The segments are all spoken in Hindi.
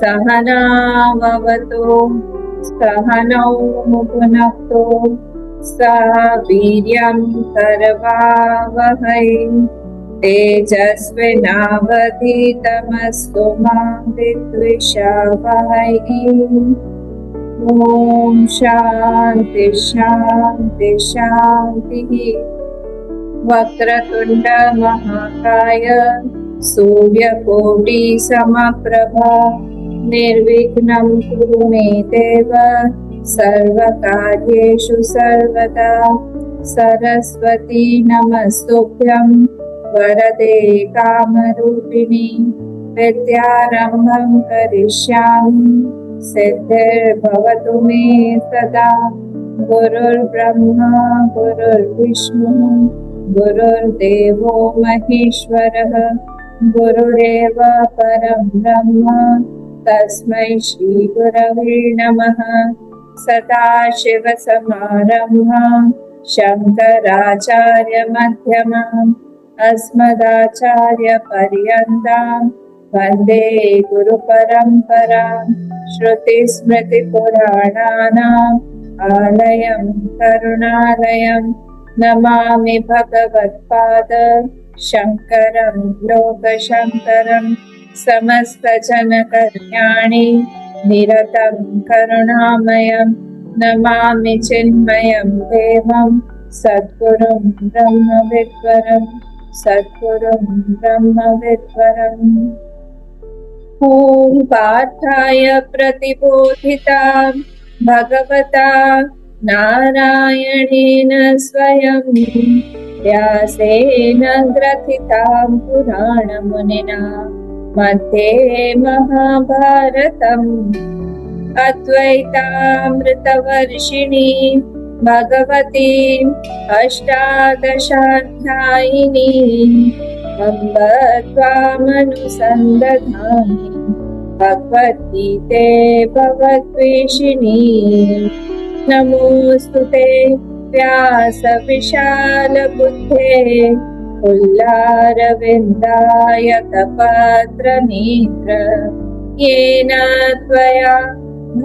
सहनाववतु सहनौ भुनक्तु सह वीर्यं करवावहै तेजस्विनावधीतमस्तु मा विद्विषावहै। ॐ शान्ति शान्ति शान्तिः। वक्रतुण्ड महाकाय सूर्यकोटि समप्रभा निर्विघ्नं कुरु मे देव सर्वकार्येषु सर्वदा। सरस्वती नमस्तुभ्यं वरदे कामरूपिणि विद्यारम्भं करिष्यामि सिद्धिर्भवतु मे सदा। गुरुर्ब्रह्मा गुरुर्विष्णु गुरुर्देवो महेश्वरः गुरुरेव परं ब्रह्म तस्मै श्री गुरवे नमः। सदाशिवसमारम्भां शङ्कराचार्यमध्यमाम् अस्मदाचार्यपर्यन्तां वन्दे गुरुपरम्परां। श्रुतिस्मृतिपुराणानाम् आलयं करुणालयं नमामि भगवत्पाद शङ्करं लोकशङ्करं। समस्तजनकल्याणे निरतं करुणामयं नमामि चिन्मयं देवं सद्गुरुं ब्रह्मविद्वरं सद्गुरुं ब्रह्मविद्वरम्। ॐ पार्थाय प्रतिबोधितां भगवता नारायणेन स्वयं व्यासेन ग्रथितां पुराणमुनिना मध्ये महाभारतम् अद्वैतामृतवर्षिणीं भगवतीम् अष्टादशाध्यायिनीम् अम्ब त्वामनुसन्दधामि भगवद्गीते भवद्वेषिणी। नमोऽस्तु ते व्यासविशालबुद्धे पुल्लारविन्दायतपत्रनेत्र येन त्वया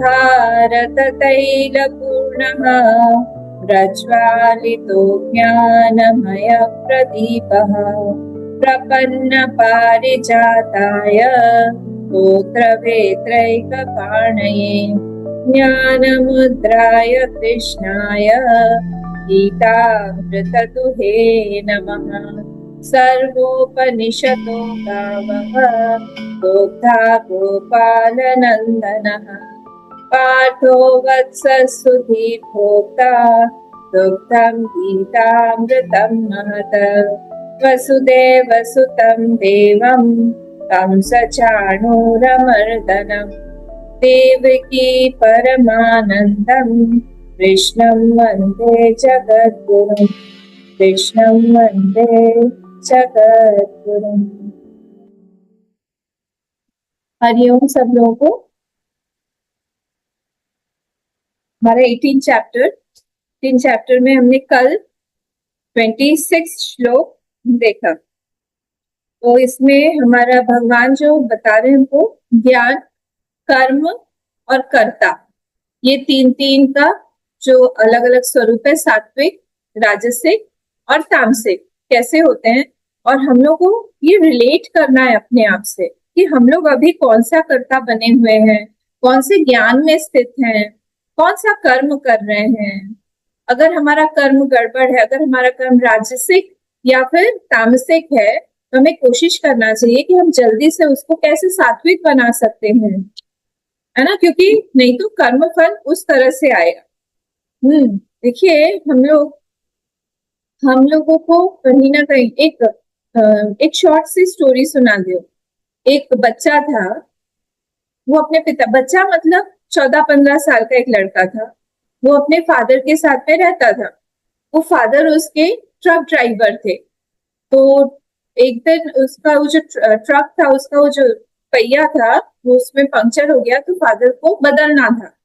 भारततैलपूर्णः प्रज्वालितो ज्ञानमयप्रदीपः। प्रपन्नपारिजाताय स्तोत्रवेत्रैकपाणये ज्ञानमुद्राय कृष्णाय गीतामृतदुहे नमः। सर्वोपनिषदो गावः दोग्धा गोपालनन्दनः पार्थो वत्सः सुधीर्भोक्ता दुग्धं गीतामृतं महत्। वसुदेवसुतं देवं कंसचाणूरमर्दनं देवकी परमानन्दं कृष्णं वन्दे जगद्गुरुं कृष्णं वन्दे जगद्गुरुं। हरिओम सब लोगों को। हमारा 18 चैप्टर में हमने कल 26 श्लोक देखा। तो इसमें हमारा भगवान जो बता रहे हैं हमको ज्ञान, कर्म और कर्ता, ये तीन का जो अलग अलग स्वरूप है, सात्विक, राजसिक और तामसिक, कैसे होते हैं। और हम लोग को ये रिलेट करना है अपने आप से कि हम लोग अभी कौन सा कर्ता बने हुए हैं, कौन से ज्ञान में स्थित हैं, कौन सा कर्म कर रहे हैं। अगर हमारा कर्म गड़बड़ है, अगर हमारा कर्म राजसिक या फिर तामसिक है, तो हमें कोशिश करना चाहिए कि हम जल्दी से उसको कैसे सात्विक बना सकते हैं, है ना, क्योंकि नहीं तो कर्म फल उस तरह से आएगा। देखिए हम लोगों को कहीं ना कहीं एक शॉर्ट सी स्टोरी सुना दो। एक बच्चा था, वो अपने बच्चा मतलब 14-15 साल का एक लड़का था। वो अपने फादर के साथ में रहता था। वो फादर उसके ट्रक ड्राइवर थे। तो एक दिन उसका वो जो ट्रक था, उसका वो जो पहिया था, वो उसमें पंक्चर हो गया, तो फादर को बदलना था।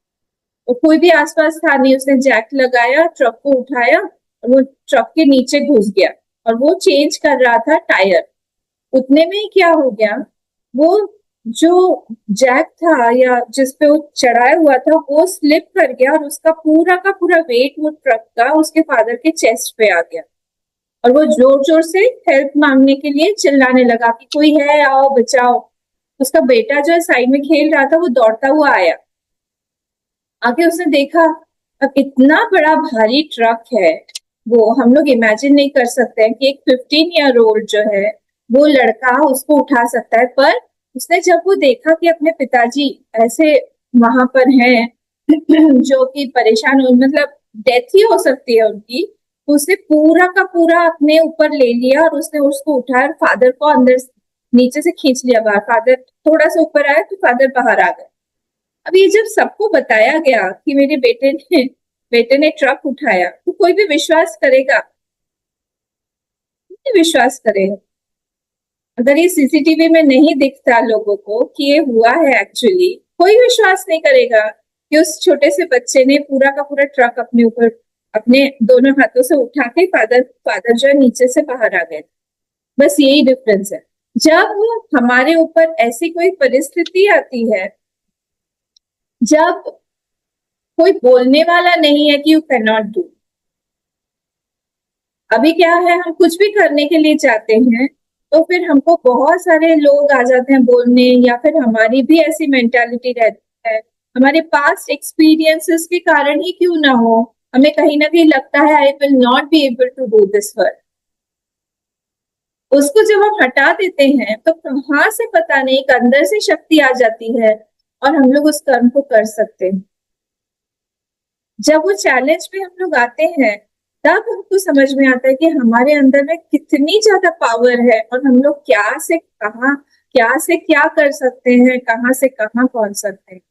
तो कोई भी आसपास था नहीं, उसने जैक लगाया, ट्रक को उठाया और वो ट्रक के नीचे घुस गया और वो चेंज कर रहा था टायर। उतने में क्या हो गया, वो जो जैक था या जिस पे वो चढ़ाया हुआ था वो स्लिप कर गया और उसका पूरा का पूरा वेट वो ट्रक का उसके फादर के चेस्ट पे आ गया और वो जोर जोर से हेल्प मांगने के लिए चिल्लाने लगा कि कोई है, आओ बचाओ। उसका बेटा जो है साइड में खेल रहा था वो दौड़ता हुआ आया। आगे उसने देखा, अब इतना बड़ा भारी ट्रक है, वो हम लोग इमेजिन नहीं कर सकते हैं कि एक 15 ईयर ओल्ड जो है वो लड़का उसको उठा सकता है। पर उसने जब वो देखा कि अपने पिताजी ऐसे वहां पर हैं जो कि परेशान हो, मतलब डेथ ही हो सकती है उनकी, तो उसने पूरा का पूरा अपने ऊपर ले लिया और उसने उसको उठाया, फादर को अंदर नीचे से खींच लिया बाहर। फादर थोड़ा सा ऊपर आया तो फादर बाहर आ गए। अब ये जब सबको बताया गया कि मेरे बेटे ने ट्रक उठाया, तो कोई भी विश्वास करेगा? नहीं विश्वास करेगा। अगर ये सीसीटीवी में नहीं दिखता लोगों को कि ये हुआ है एक्चुअली, कोई विश्वास नहीं करेगा कि उस छोटे से बच्चे ने पूरा का पूरा ट्रक अपने ऊपर अपने दोनों हाथों से उठा के फादर फादर जो है नीचे से बाहर आ गए। बस यही डिफरेंस है। जब हमारे ऊपर ऐसी कोई परिस्थिति आती है, जब कोई बोलने वाला नहीं है कि यू कैन नॉट डू, अभी क्या है, हम कुछ भी करने के लिए चाहते हैं तो फिर हमको बहुत सारे लोग आ जाते हैं बोलने, या फिर हमारी भी ऐसी मेंटालिटी रहती है, हमारे पास्ट एक्सपीरियंसेस के कारण ही क्यों ना हो, हमें कहीं ना कहीं लगता है I will not be able to do this work. उसको जब हम हटा देते हैं तो कहाँ से पता नहीं एक अंदर से शक्ति आ जाती है और हम लोग उस कर्म को कर सकते हैं। जब वो चैलेंज पे हम लोग आते हैं तब हमको समझ में आता है कि हमारे अंदर में कितनी ज्यादा पावर है और हम लोग क्या से कहाँ, क्या से क्या कर सकते हैं, कहाँ से कहाँ पहुंच सकते हैं।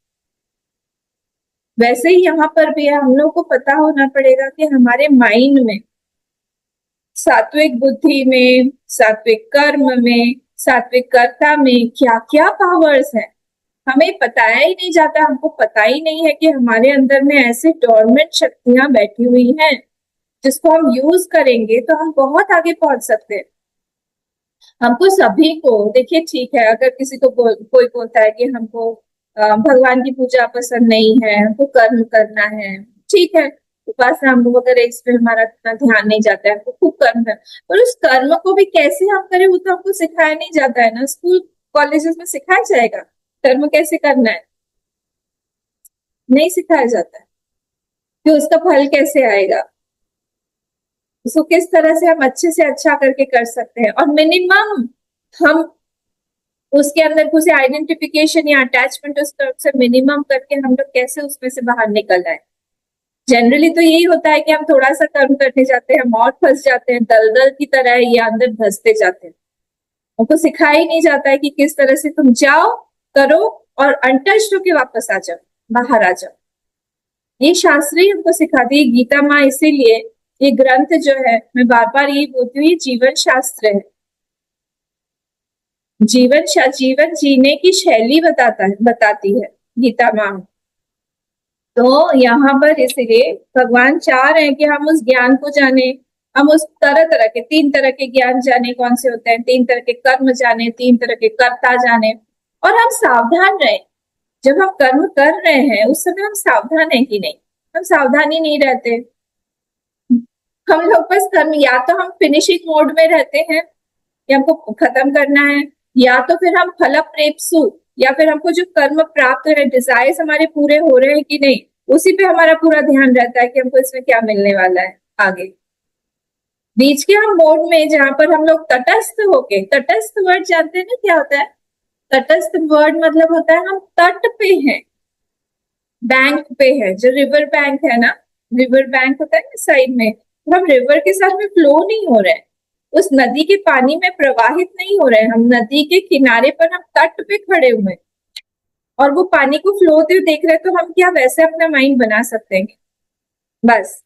वैसे ही यहाँ पर भी है, हम लोग को पता होना पड़ेगा कि हमारे माइंड में, सात्विक बुद्धि में, सात्विक कर्म में, सात्विक कर्ता में क्या क्या पावर्स हैं, हमें बताया ही नहीं जाता। हमको पता ही नहीं है कि हमारे अंदर में ऐसे डोरमेंट शक्तियां बैठी हुई हैं जिसको हम यूज करेंगे तो हम बहुत आगे पहुंच सकते हैं। हमको सभी को देखिए, ठीक है, अगर किसी को कोई बोलता है कि हमको भगवान की पूजा पसंद नहीं है, हमको कर्म करना है, ठीक है, उपासना हम वगैरह इस पे हमारा इतना ध्यान नहीं जाता है, हमको खूब कर्म है, पर उस कर्म को भी कैसे हम करें वो तो हमको सिखाया नहीं जाता है ना। स्कूल कॉलेजेस में सिखाया जाएगा कर्म कैसे करना है? नहीं सिखाया जाता है कि उसका फल कैसे आएगा, उसको किस तरह से हम अच्छे से अच्छा करके कर सकते हैं, और मिनिमम हम उसके अंदर कुछ आइडेंटिफिकेशन या अटैचमेंट उस तरफ से मिनिमम करके हम लोग कैसे उसमें से बाहर निकल आए। जनरली तो यही होता है कि हम थोड़ा सा कर्म करने जाते हैं, और फंस जाते हैं, दलदल की तरह ये अंदर धंसते जाते हैं। हमको सिखाया ही नहीं जाता है कि किस तरह से तुम जाओ, करो और अनटच्ड होके वापस आ जाओ, बाहर आ जाओ। ये शास्त्र ही हमको सिखाती है, गीता माँ। इसीलिए ये ग्रंथ जो है, मैं बार बार यही बोलती हूँ, ये जीवन शास्त्र है। जीवन जीने की शैली बताती है गीता माँ। तो यहाँ पर इसलिए भगवान चाह रहे हैं कि हम उस ज्ञान को जाने, हम उस तरह तरह के 3 तरह के ज्ञान जाने, कौन से होते हैं, 3 तरह के कर्म जाने, 3 तरह के कर्ता जाने, और हम सावधान रहे। जब हम कर्म कर रहे हैं उस समय हम सावधान है कि नहीं? हम सावधान ही नहीं रहते। हम लोग बस कर्म, या तो हम फिनिशिंग मोड में रहते हैं कि हमको खत्म करना है, या तो फिर हम फल प्रेप्सु, या फिर हमको जो कर्म प्राप्त हो रहे, डिजायर्स हमारे पूरे हो रहे हैं कि नहीं, उसी पे हमारा पूरा ध्यान रहता है कि हमको इसमें क्या मिलने वाला है आगे। बीच के हम मोड में जहां पर हम लोग तटस्थ होके, तटस्थ वर्ड जानते हैं ना क्या होता है? तटस्थ वर्ड मतलब होता है हम तट पे हैं, बैंक पे है, जो रिवर बैंक है ना, रिवर बैंक होता है ना साइड में, तो हम रिवर के साथ में फ्लो नहीं हो रहे हैं, उस नदी के पानी में प्रवाहित नहीं हो रहे हैं, हम नदी के किनारे पर, हम तट पे खड़े हुए हैं और वो पानी को फ्लो होते हुए देख रहे हैं। तो हम क्या वैसे अपना माइंड बना सकते हैं? बस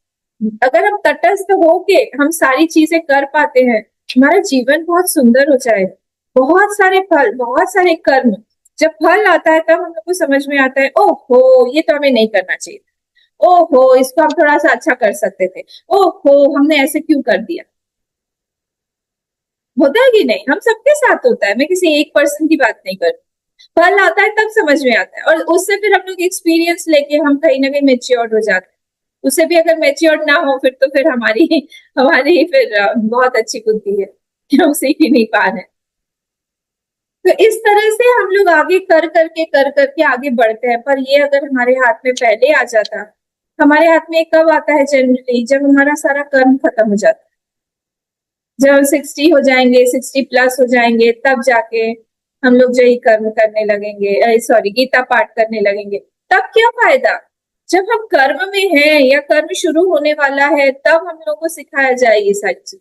अगर हम तटस्थ होके हम सारी चीजें कर पाते हैं, हमारा जीवन बहुत सुंदर हो जाएगा। बहुत सारे फल, बहुत सारे कर्म, जब फल आता है तब हम लोग को समझ में आता है, ओहो ये तो हमें नहीं करना चाहिए, ओहो इसको हम थोड़ा सा अच्छा कर सकते थे, ओहो हमने ऐसे क्यों कर दिया। होता है कि नहीं? हम सबके साथ होता है, मैं किसी एक पर्सन की बात नहीं कर, फल आता है तब समझ में आता है, और उससे फिर हम लोग एक्सपीरियंस लेके हम कहीं ना कहीं मेच्योर हो जाते हैं। उससे भी अगर मेच्योर ना हो फिर तो फिर हमारी हमारी फिर बहुत अच्छी बुद्धि है कि हम सीख ही नहीं पा रहे। तो इस तरह से हम लोग आगे कर करके आगे बढ़ते हैं। पर ये अगर हमारे हाथ में पहले आ जाता, हमारे हाथ में कब आता है जनरली, जब हमारा सारा कर्म खत्म हो जाता है, जब हम 60 हो जाएंगे, 60+ हो जाएंगे, तब जाके हम लोग यही कर्म करने लगेंगे, सॉरी गीता पाठ करने लगेंगे। तब क्या फायदा, जब हम कर्म में हैं या कर्म शुरू होने वाला है तब हम लोग को सिखाया जाए ये सारी चीज।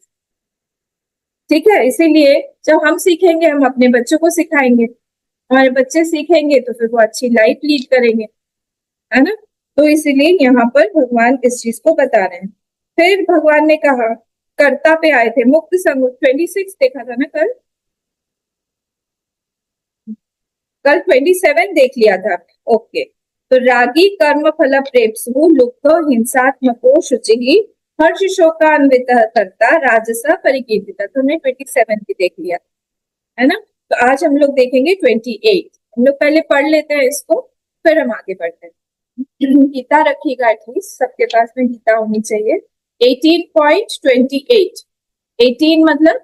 ठीक है, इसीलिए जब हम सीखेंगे हम अपने बच्चों को सिखाएंगे, हमारे बच्चे सीखेंगे तो फिर वो अच्छी लाइफ लीड करेंगे, है ना। तो इसीलिए यहाँ पर भगवान इस चीज को बता रहे हैं। फिर भगवान ने कहा, कर्ता पे आए थे, मुक्त संग 26 देखा था ना कल 27 देख लिया था आपने, ओके। तो रागी कर्म फल प्रेप्सु लुप्तो हिंसात्मको शुचि हर्ष शोकान्वित करता राजस परिकीर्तित, तो हमने 27 भी देख लिया, है ना। तो आज हम लोग देखेंगे 28। हम लोग पहले पढ़ लेते हैं इसको, फिर हम आगे बढ़ते हैं। गीता रखिएगा, एटलीस्ट सबके पास में गीता होनी चाहिए। 18.28, 18 मतलब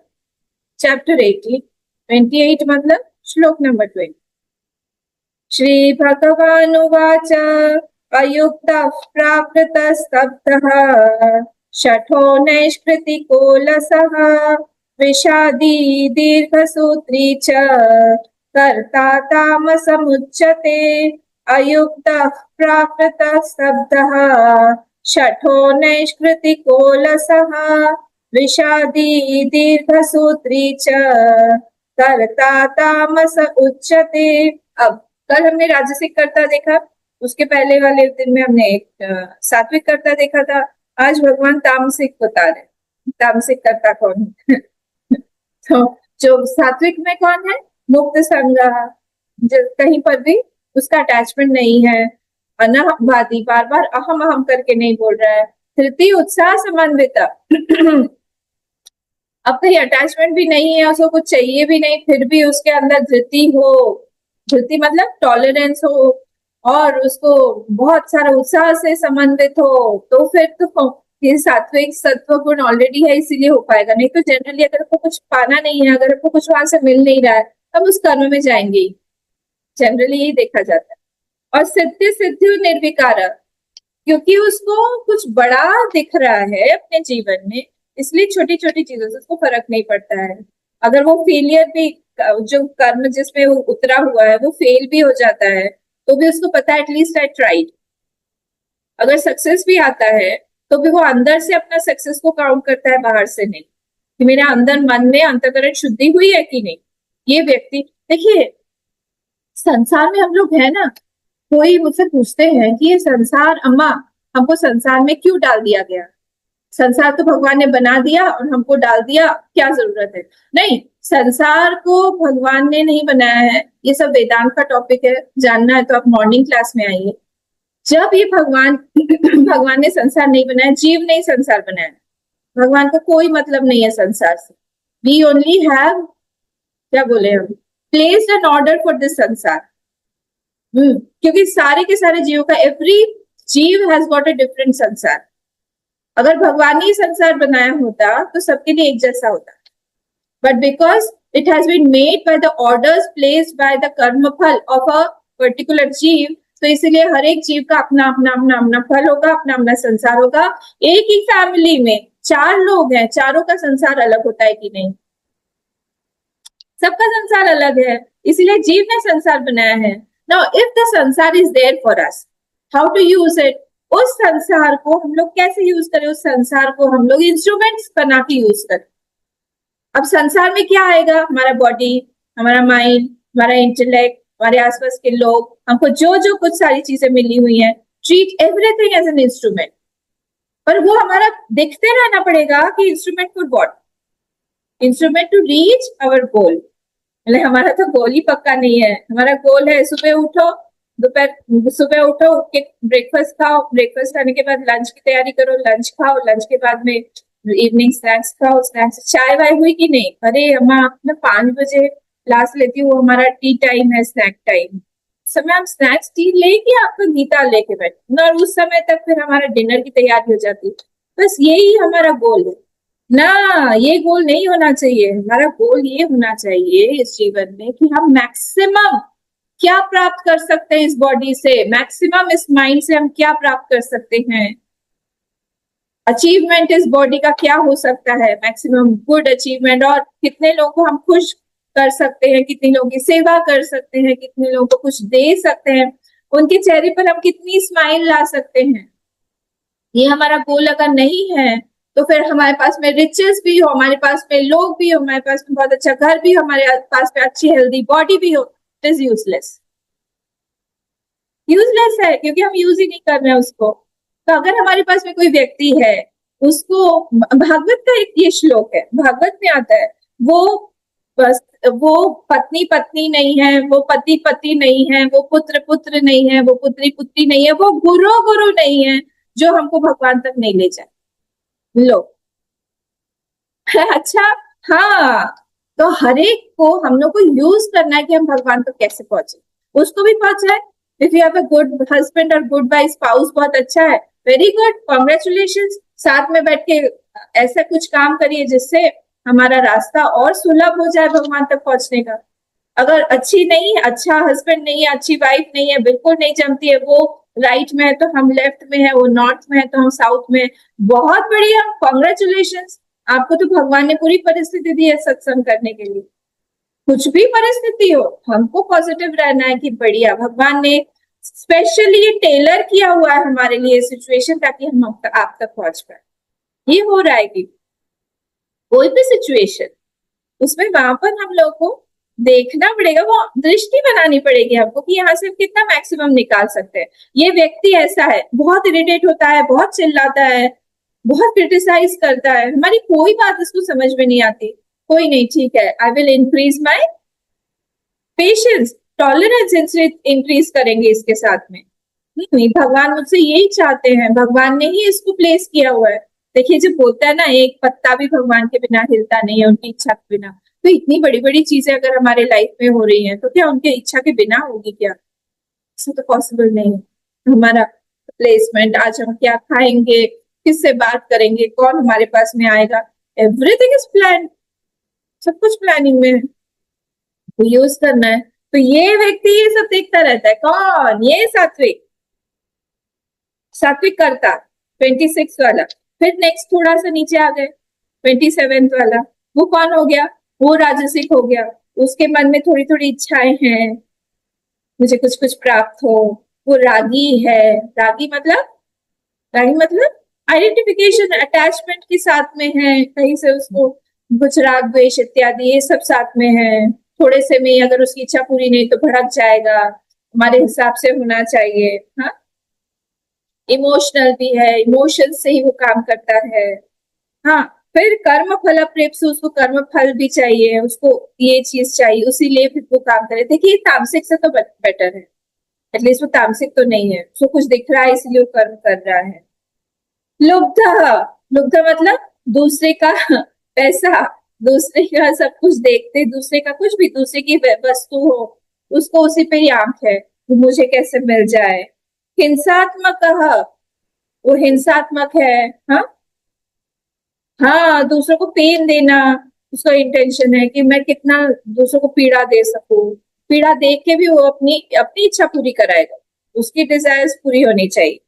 चैप्टर 18, 28 मतलब श्लोक नंबर 20। श्री भगवानुवाच अयुक्तः प्राकृतस्तब्धः शठो नैष्कृतिकोलसः विषादी दीर्घसूत्री च कर्ता तामसमुच्यते। अयुक्तः प्राकृतस्तब्धः शठो नैष्कृतिकोलसः विषादी दीर्घसूत्री च कर्ता तामस उच्यते। अब कल हमने राजसिक कर्ता देखा, उसके पहले वाले दिन में हमने एक सात्विक कर्ता देखा था। आज भगवान तामसिक बता रहे, तामसिक कर्ता कौन है। तो जो सात्विक में कौन है, मुक्त संग, कहीं पर भी उसका अटैचमेंट नहीं है, अनहमवादी, बार बार अहम अहम करके नहीं बोल रहा है, धृति उत्साह समन्वित अब कहीं अटैचमेंट भी नहीं है, उसको कुछ चाहिए भी नहीं, फिर भी उसके अंदर धृति हो, धृति मतलब टॉलरेंस हो, और उसको बहुत सारा उत्साह से समन्वित हो, तो फिर तो ये सात्विक सत्व गुण ऑलरेडी है, इसीलिए हो पाएगा। नहीं तो जनरली अगर आपको कुछ पाना नहीं है, अगर आपको कुछ वहां से मिल नहीं रहा है, तब उस कर्म में जाएंगे ही, जनरली यही देखा जाता है। और सिद्धि सिद्धि निर्विकार, क्योंकि उसको कुछ बड़ा दिख रहा है अपने जीवन में, इसलिए छोटी छोटी चीजों से उसको फर्क नहीं पड़ता है। अगर वो फेलियर भी, जो कर्म जिसमें वो उतरा हुआ है वो फेल भी हो जाता है, तो भी उसको पता है एटलीस्ट आई ट्राइड। अगर सक्सेस भी आता है तो भी वो अंदर से अपना सक्सेस को काउंट करता है, बाहर से नहीं, कि मेरे अंदर मन में अंतःकरण शुद्धि हुई है कि नहीं। ये व्यक्ति, देखिए संसार में हम लोग है ना, कोई मुझसे पूछते हैं कि ये संसार, अम्मा हमको संसार में क्यों डाल दिया गया, संसार तो भगवान ने बना दिया और हमको डाल दिया, क्या जरूरत है। नहीं, संसार को भगवान ने नहीं बनाया है, ये सब वेदांत का टॉपिक है, जानना है तो आप मॉर्निंग क्लास में आइए। जब ये भगवान भगवान ने संसार नहीं बनाया, जीव ने संसार बनाया, भगवान को कोई मतलब नहीं है संसार से। वी ओनली हैव, क्या बोले हम, placed an order for this sansar. क्योंकि सारे के सारे जीवों का, एवरी जीव हैज गॉट अ डिफरेंट संसार। अगर भगवान ने संसार बनाया होता तो सबके लिए एक जैसा होता, but because it has been made by the orders placed by the karma phal of a particular जीव, तो इसीलिए हर एक जीव का अपना अपना अपना अपना फल होगा, अपना अपना संसार होगा। एक ही फैमिली में 4 लोग हैं, चारों का संसार अलग होता है कि नहीं, सबका संसार अलग है, इसलिए जीव ने संसार बनाया है। Now if the sansar is there for us, how to use it, उस संसार को हम लोग कैसे यूज करें, उस संसार को हम लोग इंस्ट्रूमेंट्स बना के यूज करें। अब संसार में क्या आएगा, हमारा बॉडी, हमारा माइंड, हमारा इंटेलेक्ट, हमारे आसपास के लोग, हमको जो जो कुछ सारी चीजें मिली हुई हैं, treat everything as an instrument. पर वो हमारा देखते रहना पड़ेगा कि instrument for what, instrument to reach our goal. मतलब हमारा तो गोल ही पक्का नहीं है, हमारा गोल है सुबह उठो, दोपहर सुबह उठो, उठ के ब्रेकफास्ट खाओ, ब्रेकफास्ट खाने के बाद लंच की तैयारी करो, लंच खाओ, लंच के बाद में इवनिंग स्नैक्स खाओ, स्नैक्स, चाय वाय हुई कि नहीं, अरे अम्मा ना 5 बजे लास्ट लेती हूँ, वो हमारा टी टाइम है, स्नैक टाइम। समय हम स्नैक्स टी लेके आपका गीता लेके बैठे और उस समय तक फिर हमारा डिनर की तैयारी हो जाती है। बस यही हमारा गोल है ना, ये गोल नहीं होना चाहिए। हमारा गोल ये होना चाहिए इस जीवन में कि हम मैक्सिमम क्या प्राप्त कर सकते हैं इस बॉडी से, मैक्सिमम इस माइंड से हम क्या प्राप्त कर सकते हैं, अचीवमेंट इस बॉडी का क्या हो सकता है, मैक्सिमम गुड अचीवमेंट, और कितने लोगों को हम खुश कर सकते हैं, कितने लोगों की सेवा कर सकते हैं, कितने लोगों को कुछ दे सकते हैं, उनके चेहरे पर हम कितनी स्माइल ला सकते हैं। ये हमारा गोल अगर नहीं है तो फिर हमारे पास में रिचेस भी हो, हमारे पास में लोग भी हो, हमारे पास में बहुत अच्छा घर भी हो, हमारे पास में अच्छी हेल्दी बॉडी भी हो, इट इज यूजलेस। यूजलेस है क्योंकि हम यूज ही नहीं कर रहे हैं उसको। तो अगर हमारे पास में कोई व्यक्ति है, उसको, भागवत का एक ये श्लोक है, भागवत में आता है, वो बस, वो पत्नी पत्नी नहीं है, वो पति पति नहीं है, वो पुत्र पुत्र नहीं है, वो पुत्री पुत्री नहीं है, वो गुरु गुरु नहीं है, जो हमको भगवान तक नहीं ले जाए। लो। अच्छा। हाँ। तो हर एक को हम लोग को यूज करना है कि हम भगवान तक कैसे पहुंचे, उसको भी पहुंचाए। If you have a good husband और गुड वाइफ स्पाउस, बहुत अच्छा है, वेरी गुड, कॉन्ग्रेचुलेशन। साथ में बैठ के ऐसा कुछ काम करिए जिससे हमारा रास्ता और सुलभ हो जाए भगवान तक पहुंचने का। अगर अच्छी नहीं है, अच्छा हस्बैंड नहीं है, अच्छी वाइफ नहीं है, बिल्कुल नहीं जमती है, वो राइट में है तो हम लेफ्ट में है, वो नॉर्थ में है तो हम साउथ में है, बहुत बढ़िया, कॉन्ग्रेचुलेशन। आपको तो भगवान ने पूरी परिस्थिति दी है सत्संग करने के लिए। कुछ भी परिस्थिति हो, हमको पॉजिटिव रहना है कि बढ़िया, भगवान ने स्पेशली टेलर किया हुआ है हमारे लिए सिचुएशन, ताकि हम आप तक पहुंच पाए। ये हो रहा है कि कोई भी सिचुएशन, उसमें वहां पर हम लोग को देखना पड़ेगा, वो दृष्टि बनानी पड़ेगी हमको कि यहाँ से कितना मैक्सिमम निकाल सकते हैं। ये व्यक्ति ऐसा है, बहुत इरिटेट होता है, बहुत चिल्लाता है, बहुत क्रिटिसाइज करता है, हमारी कोई बात इसको समझ में नहीं आती। कोई नहीं, ठीक है, I will increase my patience, tolerance increase करेंगे इसके साथ में। नहीं, भगवान मुझसे यही चाहते हैं, भगवान ने ही इसको प्लेस किया हुआ है। देखिए, जब बोलता है ना, एक पत्ता भी भगवान के बिना हिलता नहीं है, उनकी इच्छा के बिना। तो इतनी बड़ी बड़ी चीजें अगर हमारे लाइफ में हो रही हैं, तो क्या उनके इच्छा के बिना होगी क्या? ऐसा तो पॉसिबल नहीं है। हमारा प्लेसमेंट, आज हम क्या खाएंगे, किससे बात करेंगे, कौन हमारे पास में आएगा, एवरीथिंग इज प्लान, सब कुछ प्लानिंग में है, यूज करना है। तो ये व्यक्ति ये सब देखता रहता है, कौन? ये सात्विक, सात्विक करता, 26 वाला। फिर नेक्स्ट थोड़ा सा नीचे आ गए, 27 वाला, वो कौन हो गया? वो राजसिक हो गया। उसके मन में थोड़ी थोड़ी इच्छाएं हैं, मुझे कुछ कुछ प्राप्त हो। वो रागी है। रागी मतलब, रागी मतलब आइडेंटिफिकेशन, अटैचमेंट के साथ में है, कहीं से उसको कुछ राग द्वेष इत्यादि ये सब साथ में है। थोड़े से में अगर उसकी इच्छा पूरी नहीं तो भड़क जाएगा, हमारे हिसाब से होना चाहिए। हाँ, इमोशनल भी है, इमोशन से ही वो काम करता है। हाँ, फिर कर्म फल प्रेप से उसको कर्म फल भी चाहिए, उसको ये चीज चाहिए, उसी लिए फिर वो काम करे। देखिए, तामसिक से तो बेटर है, एटलीस्ट वो तामसिक तो नहीं है, उसको कुछ दिख रहा है इसलिए वो कर्म कर रहा है। लुब्ध, लुब्ध मतलब दूसरे का पैसा, दूसरे का सब कुछ देखते, दूसरे का कुछ भी, दूसरे की वस्तु हो, उसको उसी पे ही आंख है, वो मुझे कैसे मिल जाए। हिंसात्मक, वो हिंसात्मक है। हाँ, हाँ, दूसरों को पेन देना, उसका इंटेंशन है कि मैं कितना दूसरों को पीड़ा दे सकूं। पीड़ा दे के भी वो अपनी अपनी इच्छा पूरी कराएगा, उसकी डिजायर्स पूरी होनी चाहिए।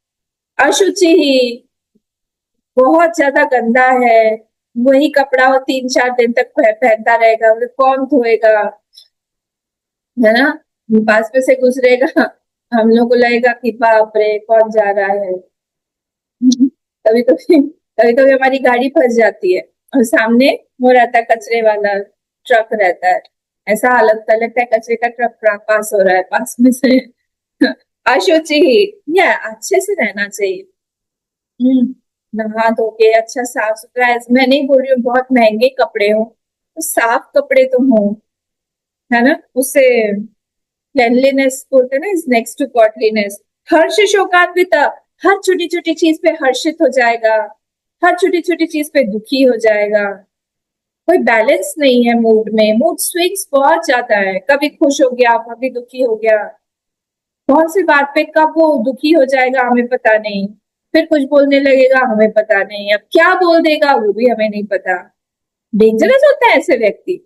अशुचि ही, बहुत ज्यादा गंदा है, वही कपड़ा वो 3-4 दिन तक पहनता रहेगा, उसे कौन धोएगा, है ना? पास में से गुजरेगा, हम लोग को लगेगा कि बाप रे, कौन जा रहा है। कभी कभी, कभी कभी हमारी गाड़ी फंस जाती है और सामने वो रहता है कचरे वाला ट्रक रहता है, ऐसा हालत होता लगता है कचरे का ट्रक पास हो रहा है पास में से। अशुचि, या अच्छे से रहना चाहिए। नहा धो के अच्छा साफ सुथरा, मैं नहीं बोल रही हूँ बहुत महंगे कपड़े हो, तो साफ कपड़े तो हो, है ना? उससे क्लेanलीनेस बोलते हैं ना, इज नेक्स्ट टू गॉडलीनेस। हर्ष शोकान्वित, हर छोटी छोटी चीज पे हर्षित हो जाएगा, हर छोटी छोटी चीज पे दुखी हो जाएगा। कोई बैलेंस नहीं है मूड में, मूड स्विंग्स बहुत ज्यादा है, कभी खुश हो गया कभी दुखी हो गया, कौन सी बात पे कब वो दुखी हो जाएगा हमें पता नहीं, फिर कुछ बोलने लगेगा हमें पता नहीं, अब क्या बोल देगा वो भी हमें नहीं पता। डेंजरस होता है ऐसे व्यक्ति।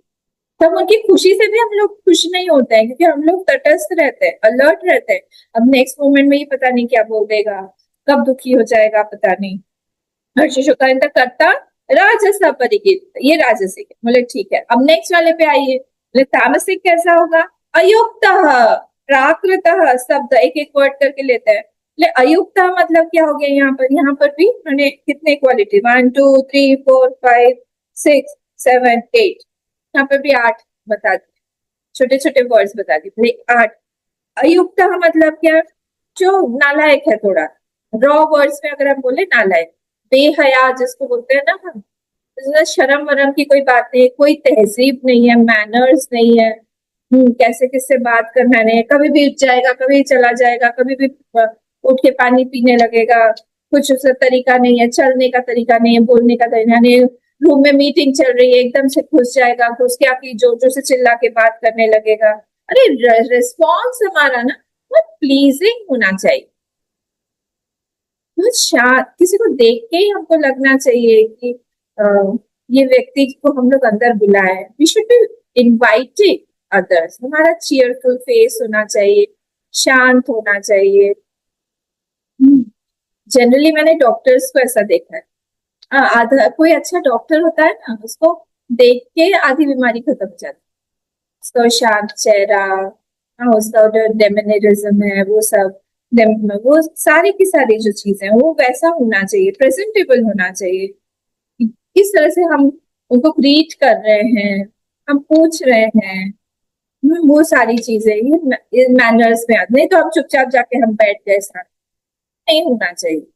तब उनकी खुशी से भी हम लोग खुश नहीं होते हैं, क्योंकि हम लोग तटस्थ रहते हैं, अलर्ट रहते हैं। अब नेक्स्ट मोमेंट में ये पता नहीं क्या बोल देगा, कब दुखी हो जाएगा पता नहीं। हर्षशोकायंता कर्ता राजस परिकीर्त, ये राजसिक है, बोले ठीक है। अब नेक्स्ट वाले पे आइए, बोले तामसिक कैसा होगा? अयुक्त प्राकृत शब्द एक एक वर्ड करके लेते हैं। बोले अयुक्त मतलब क्या हो गया? यहाँ पर भी उन्होंने कितने क्वालिटी, 1 2 3 4 5 6 7 8, यहाँ पे भी 8 बता दिए, छोटे छोटे वर्ड्स बता दिए, भाई 8। अयुक्त मतलब क्या? जो नालायक है थोड़ा, रॉ वर्ड्स में अगर हम बोले नालायक, बेहया जिसको बोलते हैं ना हम, इसमें शर्म वरम की कोई बात नहीं, कोई तहजीब नहीं है, मैनर्स नहीं है। कैसे किससे बात करना नहीं है, कभी भी उठ जाएगा कभी चला जाएगा, कभी भी उठ के पानी पीने लगेगा, कुछ उसका तरीका नहीं है, चलने का तरीका नहीं है, बोलने का तरीका नहीं है। रूम में मीटिंग चल रही है, एकदम से घुस जाएगा, घुस के आके जोर जोर से चिल्ला के बात करने लगेगा। अरे रिस्पॉन्स हमारा ना बहुत प्लीजिंग होना चाहिए, बहुत शांत, किसी को देख के ही हमको लगना चाहिए कि ये व्यक्ति को हम लोग अंदर बुलाए। We should be inviting others, हमारा चीयरफुल फेस होना चाहिए, शांत होना चाहिए। जनरली मैंने डॉक्टर्स को ऐसा देखा है, आधा कोई अच्छा डॉक्टर होता है ना, उसको देख के आधी बीमारी खत्म हो जाती है। उसका शांत चेहरा, उसका डेमोनिज्म है, वो सब, वो सारी की सारी जो चीजें वो वैसा होना चाहिए, प्रेजेंटेबल होना चाहिए। किस तरह से हम उनको ग्रीट कर रहे हैं, हम पूछ रहे हैं, वो सारी चीजें ये मैनर्स में आती नहीं। तो हम चुपचाप जाके हम बैठ गए, साथ नहीं होना चाहिए।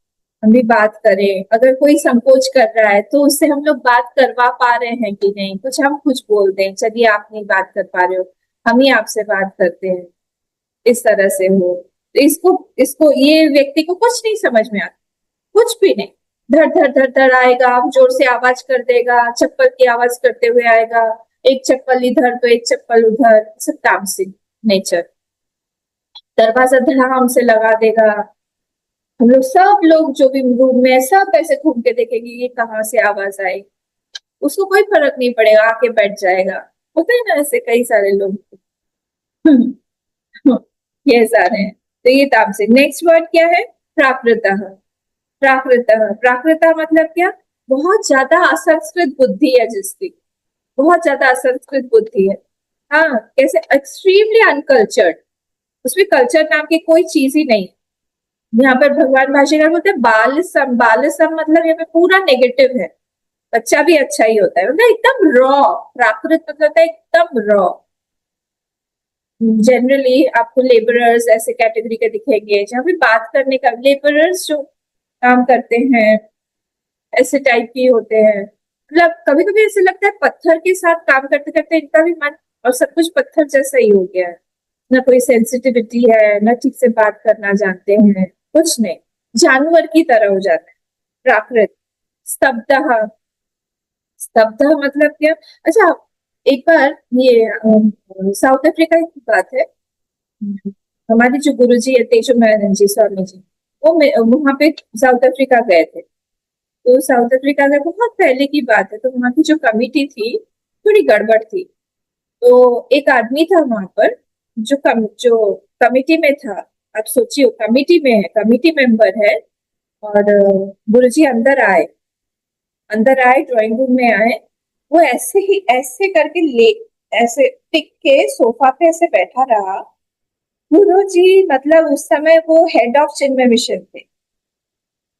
हम भी बात करें, अगर कोई संकोच कर रहा है तो उससे हम लोग बात करवा पा रहे हैं कि नहीं, कुछ बोल दें, चलिए आप नहीं बात कर पा रहे हो, हम ही आपसे बात करते हैं, इस तरह से हो। तो इसको इसको ये व्यक्ति को कुछ नहीं समझ में आता, कुछ भी नहीं, धड़ धड़ धड़ धड़ आएगा, जोर से आवाज कर देगा, चप्पल की आवाज करते हुए आएगा, एक चप्पल इधर तो एक चप्पल उधर, सब तामसिक नेचर। दरवाजा धड़ाम से लगा देगा, हम लोग सब लोग जो भी रूम में सब ऐसे घूम के देखेंगे ये कहाँ से आवाज आई, उसको कोई फर्क नहीं पड़ेगा, आके बैठ जाएगा। होता है ना ऐसे कई सारे लोग। ये सारे हैं। तो ये तामसिक। नेक्स्ट वर्ड क्या है? प्राकृतः। प्राकृतः, प्राकृतः मतलब क्या? बहुत ज्यादा असंस्कृत बुद्धि है जिसकी, बहुत ज्यादा असंस्कृत बुद्धि है। हाँ, कैसे? एक्सट्रीमली अनकल्चर्ड, उसमें कल्चर नाम की कोई चीज ही नहीं। यहाँ पर भगवान भाष्यकार बोलते हैं बालसम, बालसम मतलब यहाँ पे पूरा नेगेटिव है, बच्चा भी अच्छा ही होता है, मतलब एकदम रॉ। प्राकृत मतलब होता है एकदम रॉ। जनरली आपको लेबरर्स ऐसे कैटेगरी के दिखेंगे, जहाँ पे बात करने का, लेबरर्स जो काम करते हैं ऐसे टाइप के होते हैं। मतलब कभी कभी ऐसे लगता है पत्थर के साथ काम करते करते इनका भी मन और सब कुछ पत्थर जैसा ही हो गया है, ना कोई सेंसिटिविटी है, ना ठीक से बात करना जानते हैं, कुछ नहीं, जानवर की तरह हो जाता है। प्राकृत। स्तब्ध, स्तब्ध मतलब क्या? अच्छा, एक बार ये साउथ अफ्रीका की बात है। हमारे जो गुरुजी है तेजोमयानंद जी स्वामी जी, वो वहां पे साउथ अफ्रीका गए थे। तो साउथ अफ्रीका में बहुत पहले की बात है, तो वहां की जो कमिटी थी थोड़ी गड़बड़ थी। तो एक आदमी था वहां पर जो कमिटी में था, आप सोचिए कमिटी में है, कमिटी मेंबर है, और गुरुजी अंदर आए ड्राइंग रूम में आए, वो ऐसे ही ऐसे करके ले, ऐसे टिक के सोफा पे ऐसे बैठा रहा। गुरु जी मतलब उस समय वो हेड ऑफ चिन्मय मिशन थे,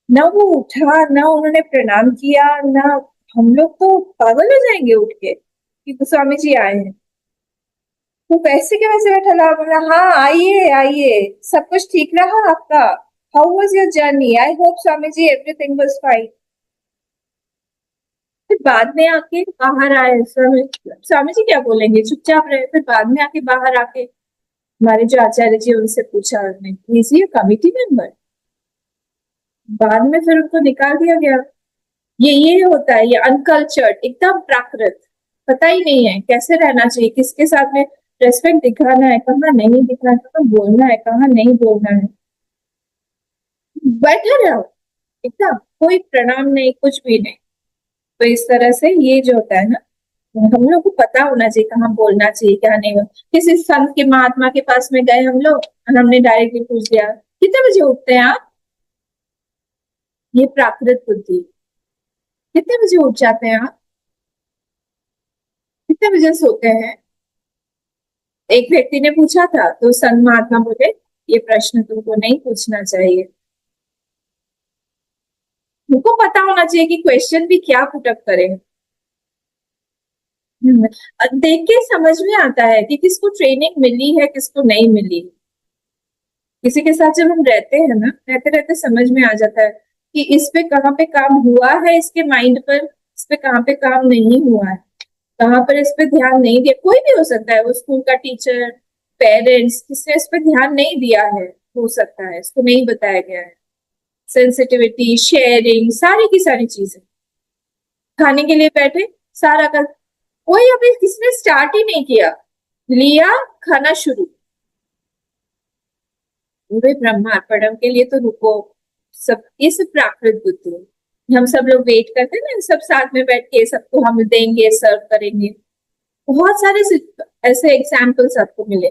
ना वो उठा, ना उन्होंने प्रणाम किया, ना, हम लोग तो पागल हो जाएंगे उठ के कि स्वामी जी आए हैं। वो वैसे के वैसे बैठा रहा, बोला हाँ आइए आइए, सब कुछ ठीक रहा आपका? How was your journey? I hope swami ji everything was fine. फिर बाद में आके बाहर आए, स्वामी जी क्या बोलेंगे, चुपचाप रहे। फिर बाद में आके बाहर आके हमारे जो आचार्य जी उनसे पूछा, इज ही कमिटी मेंबर? बाद में फिर उनको निकाल दिया गया। ये होता है, ये अनकल्चर्ड, एकदम प्राकृत, पता ही नहीं है कैसे रहना चाहिए, किसके साथ में रेस्पेक्ट दिखाना है, कहाँ नहीं दिखाना है, कहाँ बोलना है, कहाँ नहीं बोलना है। बैठे रहो एकदम, कोई प्रणाम नहीं, कुछ भी नहीं। तो इस तरह से ये जो होता है ना, हम लोग को पता होना चाहिए कहाँ बोलना चाहिए, क्या नहीं। किसी संत के महात्मा के पास में गए हम लोग और हमने डायरेक्टली पूछ लिया कितने बजे उठते हैं आप, ये प्राकृत बुद्धि। कितने बजे उठ जाते हैं आप, कितने बजे सोते हैं। एक व्यक्ति ने पूछा था तो संत महात्मा बोले ये प्रश्न तुमको नहीं पूछना चाहिए। तुमको पता होना चाहिए कि क्वेश्चन भी क्या पुटअप करें। देख के समझ में आता है कि किसको ट्रेनिंग मिली है, किसको नहीं मिली। किसी के साथ जब हम रहते हैं ना, रहते रहते समझ में आ जाता है कि इस पे कहाँ पे काम हुआ है, इसके माइंड पर, इस पे कहाँ पे काम नहीं हुआ है, कहाँ पर इस पे ध्यान नहीं दिया। कोई भी हो सकता है, वो स्कूल का टीचर, पेरेंट्स, किसने इस पे ध्यान नहीं दिया है, हो सकता है इसको नहीं बताया गया है। सेंसिटिविटी, शेयरिंग, सारी की सारी चीजें। खाने के लिए बैठे, सारा का कोई अभी किसने स्टार्ट ही नहीं किया, लिया खाना शुरू। भाई ब्रह्मार्पणम के लिए तो रुको, सब इस प्राकृत बुद्धि। हम सब लोग वेट करते हैं ना, सब साथ में बैठ के सबको हम देंगे, सर्व करेंगे। बहुत सारे ऐसे एग्जाम्पल्स आपको मिले।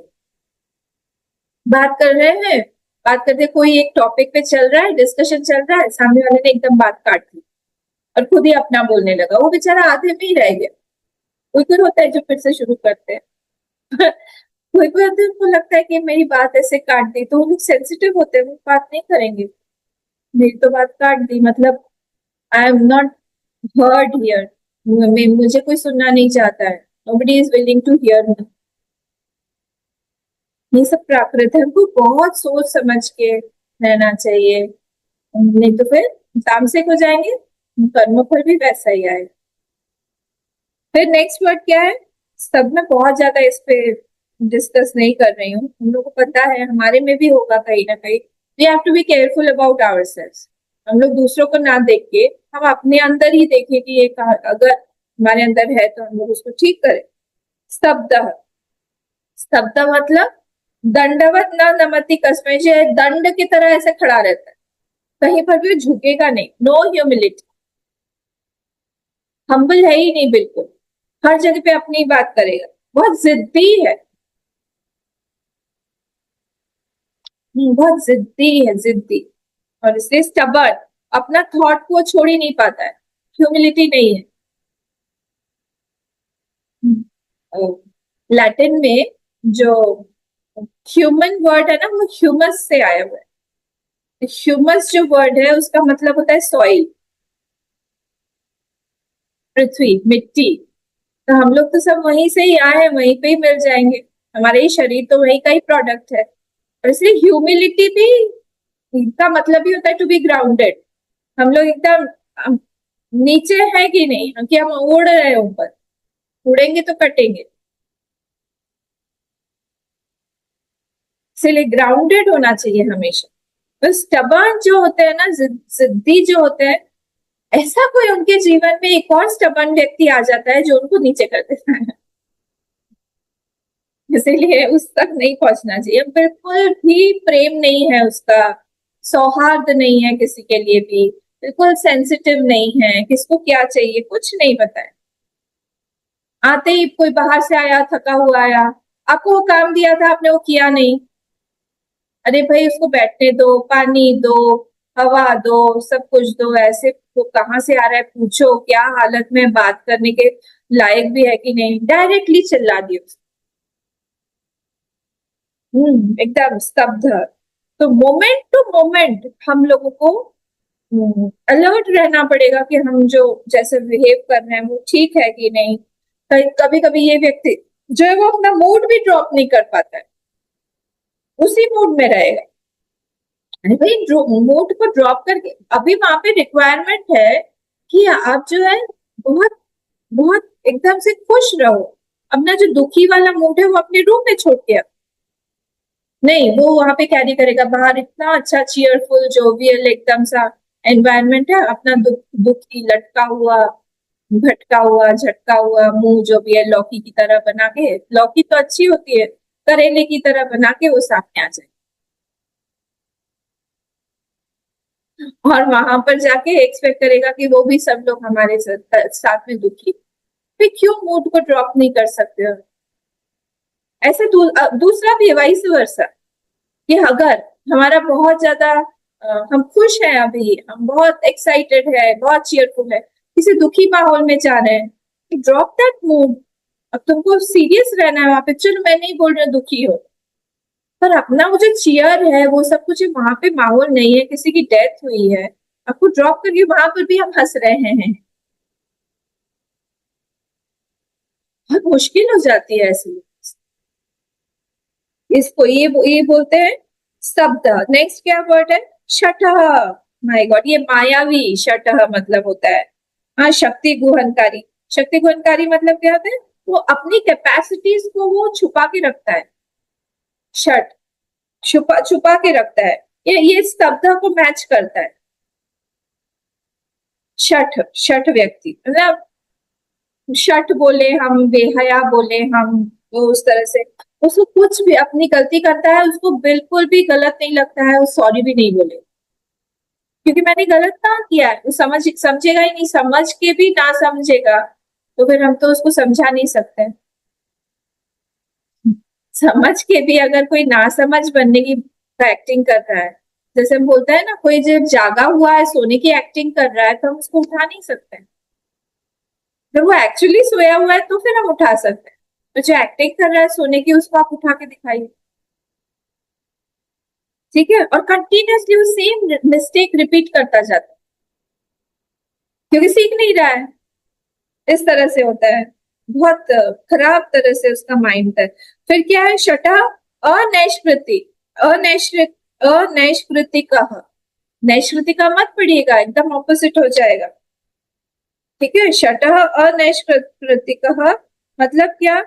बात कर रहे हैं, बात करते कोई एक टॉपिक पे चल रहा है, डिस्कशन चल रहा है, सामने वाले ने एकदम बात काट दी और खुद ही अपना बोलने लगा, वो बेचारा आधे में ही रह गया। कोई कोई होता है जो फिर से शुरू करते हैं कोई कोई होता है उनको लगता है कि मेरी बात ऐसे काट दी, तो वो लोग सेंसिटिव होते हैं, वो बात नहीं करेंगे। मेरी तो बात काट दी मतलब I am not heard here, मुझे कोई सुनना नहीं चाहता है, nobody is willing to hear me. ये सब प्राकृत है, हमको बहुत सोच समझ के रहना चाहिए, नहीं तो फिर तामसिक हो जाएंगे, कर्म फल भी वैसा ही आए। फिर नेक्स्ट वर्ड क्या है, सब में बहुत ज्यादा इस पे डिस्कस नहीं कर रही हूँ, हम लोग को पता है, हमारे में भी होगा कहीं ना कहीं। We have to be careful about ourselves. हम लोग दूसरों को ना देख के हम अपने अंदर ही देखें कि ये अगर हमारे अंदर है तो हम लोग उसको ठीक करें। स्तब्ध, स्तब्ध मतलब दंडवत न नमति कस्मै, दंड की तरह ऐसे खड़ा रहता है, कहीं पर भी झुकेगा नहीं, नो ह्यूमिलिटी, हम्बल है ही नहीं बिल्कुल, हर जगह पे अपनी बात करेगा, बहुत जिद्दी है। बहुत जिद्दी है, जिद्दी। और इसलिए स्टबर्न, अपना थॉट को छोड़ ही नहीं पाता है, ह्यूमिलिटी नहीं है। लैटिन में जो ह्यूमन वर्ड है ना, वो ह्यूमस से आया हुआ है। ह्यूमस जो वर्ड है उसका मतलब होता है सॉइल, पृथ्वी, मिट्टी। तो हम लोग तो सब वहीं से ही आए हैं, वहीं पे ही मिल जाएंगे, हमारे ही शरीर तो वहीं का ही प्रोडक्ट है। और इसलिए ह्यूमिलिटी भी का मतलब ही होता है टू बी ग्राउंडेड। हम लोग एकदम नीचे है कि नहीं, कि हम उड़ रहे हैं ऊपर, उड़ेंगे तो कटेंगे। इसलिए ग्राउंडेड होना चाहिए हमेशा। तो स्टबर्न जो होते हैं ना, जिद्दी जो होते हैं, ऐसा कोई उनके जीवन में एक और स्टबर्न व्यक्ति आ जाता है जो उनको नीचे कर देता है। इसीलिए उस तक नहीं पहुंचना चाहिए, बिल्कुल भी प्रेम नहीं है उसका, सौहार्द नहीं है किसी के लिए भी, बिल्कुल सेंसिटिव नहीं है, किसको क्या चाहिए कुछ नहीं पता है। आते ही कोई बाहर से आया, थका हुआ आया, आपको वो काम दिया था, आपने वो किया नहीं, अरे भाई उसको बैठने दो, पानी दो, हवा दो, सब कुछ दो, ऐसे वो कहाँ से आ रहा है पूछो, क्या हालत में, बात करने के लायक भी है कि नहीं, डायरेक्टली चिल्ला दियो। एकदम स्तब्ध। तो मोमेंट टू मोमेंट हम लोगों को अलर्ट रहना पड़ेगा कि हम जो जैसे बिहेव कर रहे हैं वो ठीक है कि नहीं। कभी कभी ये व्यक्ति जो है वो अपना मूड भी ड्रॉप नहीं कर पाता है, उसी मूड में रहेगा। अरे भाई मूड को ड्रॉप करके, अभी वहां पे रिक्वायरमेंट है कि आप जो है बहुत बहुत एकदम से खुश रहो, अपना जो दुखी वाला मूड है वो अपने रूम में छोड़ के आओ। नहीं, वो वहां पे कैरी करेगा, बाहर इतना अच्छा चीयरफुल जोवियल एकदम सा एनवायरनमेंट है, अपना दुख दुखी लटका हुआ भटका हुआ, झटका हुआ मुंह जो भी है लौकी की तरह बना के, लौकी तो अच्छी होती है, करेले की तरह बना के वो सामने आ जाए और वहां पर जाके एक्सपेक्ट करेगा कि वो भी सब लोग हमारे साथ में दुखी। फिर क्यों मूड को ड्रॉप नहीं कर सकते हो? ऐसे दूसरा भी है वाइस वर्सा, कि अगर हमारा बहुत ज्यादा हम खुश हैं, अभी हम बहुत एक्साइटेड है, बहुत चीयरफुल है, किसी दुखी माहौल में जा रहे हैं, ड्रॉप दैट मूड। अब तुमको सीरियस रहना है वहां पे, चलो मैं नहीं बोल रहा दुखी हो, पर अपना वो जो चीयर है वो सब कुछ वहां पे माहौल नहीं है, किसी की डेथ हुई है, आपको ड्रॉप करके वहां पर भी हम हंस रहे हैं, बहुत मुश्किल हो जाती है ऐसे। इसको ये बोलते हैं शब्द। नेक्स्ट क्या वर्ड है? शठः। माय गॉड, ये मायावी शठः मतलब होता है। हाँ, शक्ति गुहनकारी। शक्ति गुहनकारी मतलब क्या होता है? वो अपनी कैपेसिटीज को वो छुपा के रखता है। शठ, छुपा छुपा के रखता है। ये शब्द को मैच करता है। शठ, शठ व्यक्ति मतलब शठ बोले हम, बेहया बोले हम, वो उस तरह से उसको कुछ भी अपनी गलती करता है उसको बिल्कुल भी गलत नहीं लगता है, वो सॉरी भी नहीं बोले, क्योंकि मैंने गलत कहाँ किया है, वो समझेगा ही नहीं, समझ के भी ना समझेगा तो फिर हम तो उसको समझा नहीं सकते। समझ के भी अगर कोई ना समझ बनने की एक्टिंग कर रहा है, जैसे हम बोलते हैं ना, कोई जब जागा हुआ है सोने की एक्टिंग कर रहा है तो हम उसको उठा नहीं सकते। जब वो एक्चुअली सोया हुआ है तो फिर हम उठा सकते हैं, तो जो एक्टिंग कर रहा है सोने की उसको आप उठा के दिखाइए। ठीक है, और कंटिन्यूअसली वो सेम मिस्टेक रिपीट करता जाता है क्योंकि सीख नहीं रहा है। इस तरह से होता है, बहुत खराब तरह से उसका माइंड है। फिर क्या है? शठा अनैष्कृति। अनैष्कृत अनैष्कृतिकः। नैष्कृतिका मत पढ़िएगा, एकदम ऑपोजिट हो जाएगा। ठीक है, शठः अनैष्कृतिकः मतलब क्या?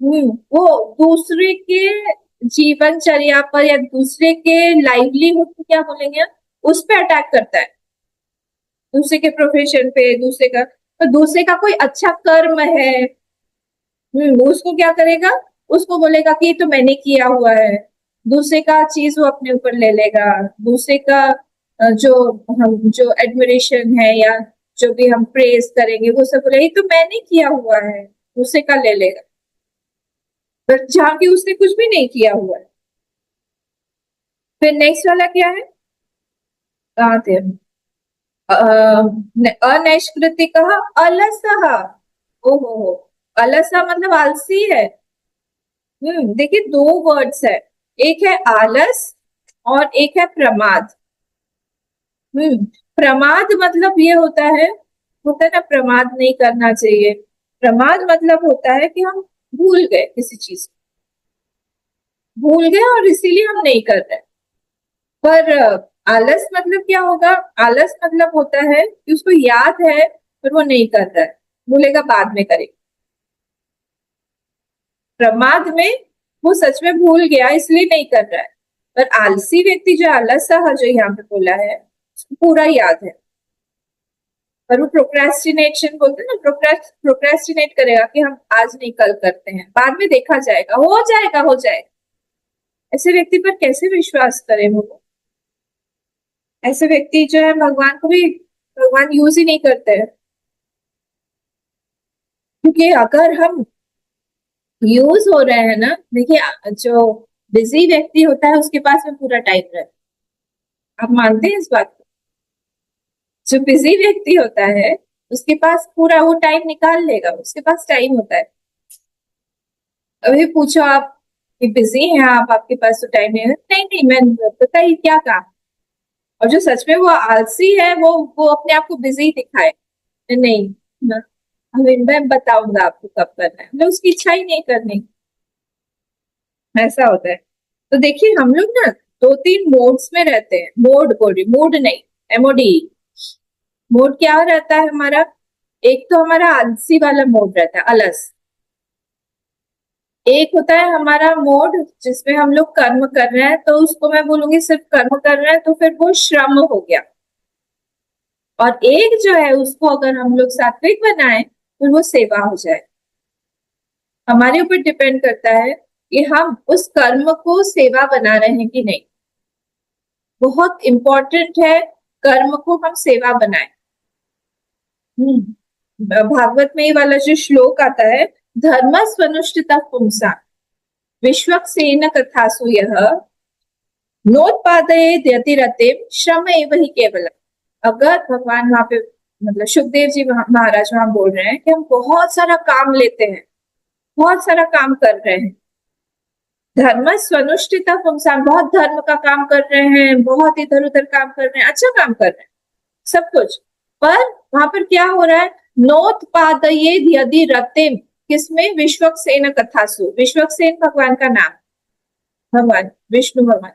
वो दूसरे के जीवनचर्या पर या दूसरे के लाइवलीहुड को क्या बोलेंगे, उस पे अटैक करता है, दूसरे के प्रोफेशन पे, दूसरे का, तो दूसरे का कोई अच्छा कर्म है, उसको क्या करेगा, उसको बोलेगा कि ये तो मैंने किया हुआ है, दूसरे का चीज वो अपने ऊपर ले लेगा, दूसरे का जो हम जो एडमिरेशन है या जो भी हम प्रेज करेंगे वो सब बोलेगा ये तो मैंने किया हुआ है, दूसरे का ले लेगा, पर जहाँ की उसने कुछ भी नहीं किया हुआ है। फिर नेक्स्ट वाला क्या है? कहाँ थे हम? अनैष्कृतिकः अलसः। ओहो हो, अलसा मतलब आलसी है। देखिए दो वर्ड्स है, एक है आलस और एक है प्रमाद। प्रमाद मतलब ये होता है ना, प्रमाद नहीं करना चाहिए। प्रमाद मतलब होता है कि हम भूल गए किसी चीज को, भूल गए और इसीलिए हम नहीं कर रहे। पर आलस मतलब क्या होगा? आलस मतलब होता है कि उसको याद है पर वो नहीं कर रहा है, भूलेगा बाद में करेगा। प्रमाद में वो सच में भूल गया इसलिए नहीं कर रहा है, पर आलसी व्यक्ति जो आलसा जो यहाँ पे बोला है उसको पूरा याद है, पर वो प्रोक्रेस्टिनेशन बोलते हैं ना, प्रोक्रेस्टिनेट करेगा कि हम आज नहीं कल करते हैं, बाद में देखा जाएगा, हो जाएगा हो जाएगा। ऐसे व्यक्ति पर कैसे विश्वास करें? वो ऐसे व्यक्ति जो है भगवान को भी भगवान यूज ही नहीं करते हैं, क्योंकि अगर हम यूज हो रहे हैं ना, देखिए जो बिजी व्यक्ति होता है उसके पास में पूरा टाइम रहता है, आप मानते हैं इस बात को? जो बिजी व्यक्ति होता है उसके पास पूरा वो टाइम निकाल लेगा, उसके पास टाइम होता है। अभी पूछो आप कि बिजी हैं आप, आपके पास तो टाइम नहीं है, नहीं नहीं मैं पता ही क्या काम। और जो सच में वो आलसी है वो अपने आप को बिजी दिखाए, नहीं ना, अभी मैं बताऊंगा आपको कब करना है, मतलब उसकी इच्छा ही नहीं करनी, ऐसा होता है। तो देखिए हम लोग ना दो तीन मोड्स में रहते हैं, मोड बोल रही, मूड नहीं, एमओडी। मोड क्या रहता है हमारा? एक तो हमारा आलसी वाला मोड रहता है, अलस। एक होता है हमारा मोड जिसमें हम लोग कर्म कर रहे हैं, तो उसको मैं बोलूंगी सिर्फ कर्म कर रहे हैं तो फिर वो श्रम हो गया। और एक जो है उसको अगर हम लोग सात्विक बनाए तो वो सेवा हो जाए। हमारे ऊपर डिपेंड करता है कि हम उस कर्म को सेवा बना रहे हैं कि नहीं। बहुत इंपॉर्टेंट है कर्म को हम सेवा बनाए। भागवत में ये वाला जो श्लोक आता है, धर्म स्वनुष्ठिता पुंसा विश्वक्सेन कथासु यह नोत्पादयेत् यतिरतिम श्रम एव हि केवलम। अगर भगवान वहां पे मतलब सुखदेव जी महाराज वहां बोल रहे हैं कि हम बहुत सारा काम लेते हैं, बहुत सारा काम कर रहे हैं, धर्म स्वनुष्ठिता पुंसाम, बहुत धर्म का काम कर रहे हैं, बहुत इधर उधर काम कर रहे हैं, अच्छा काम कर रहे हैं सब कुछ, पर वहां पर क्या हो रहा है, नोत्पादयेत् यदि रतिम, किसमें, विश्वक्सेन कथासु, विश्वक्सेन भगवान का नाम, भगवान विष्णु भगवान,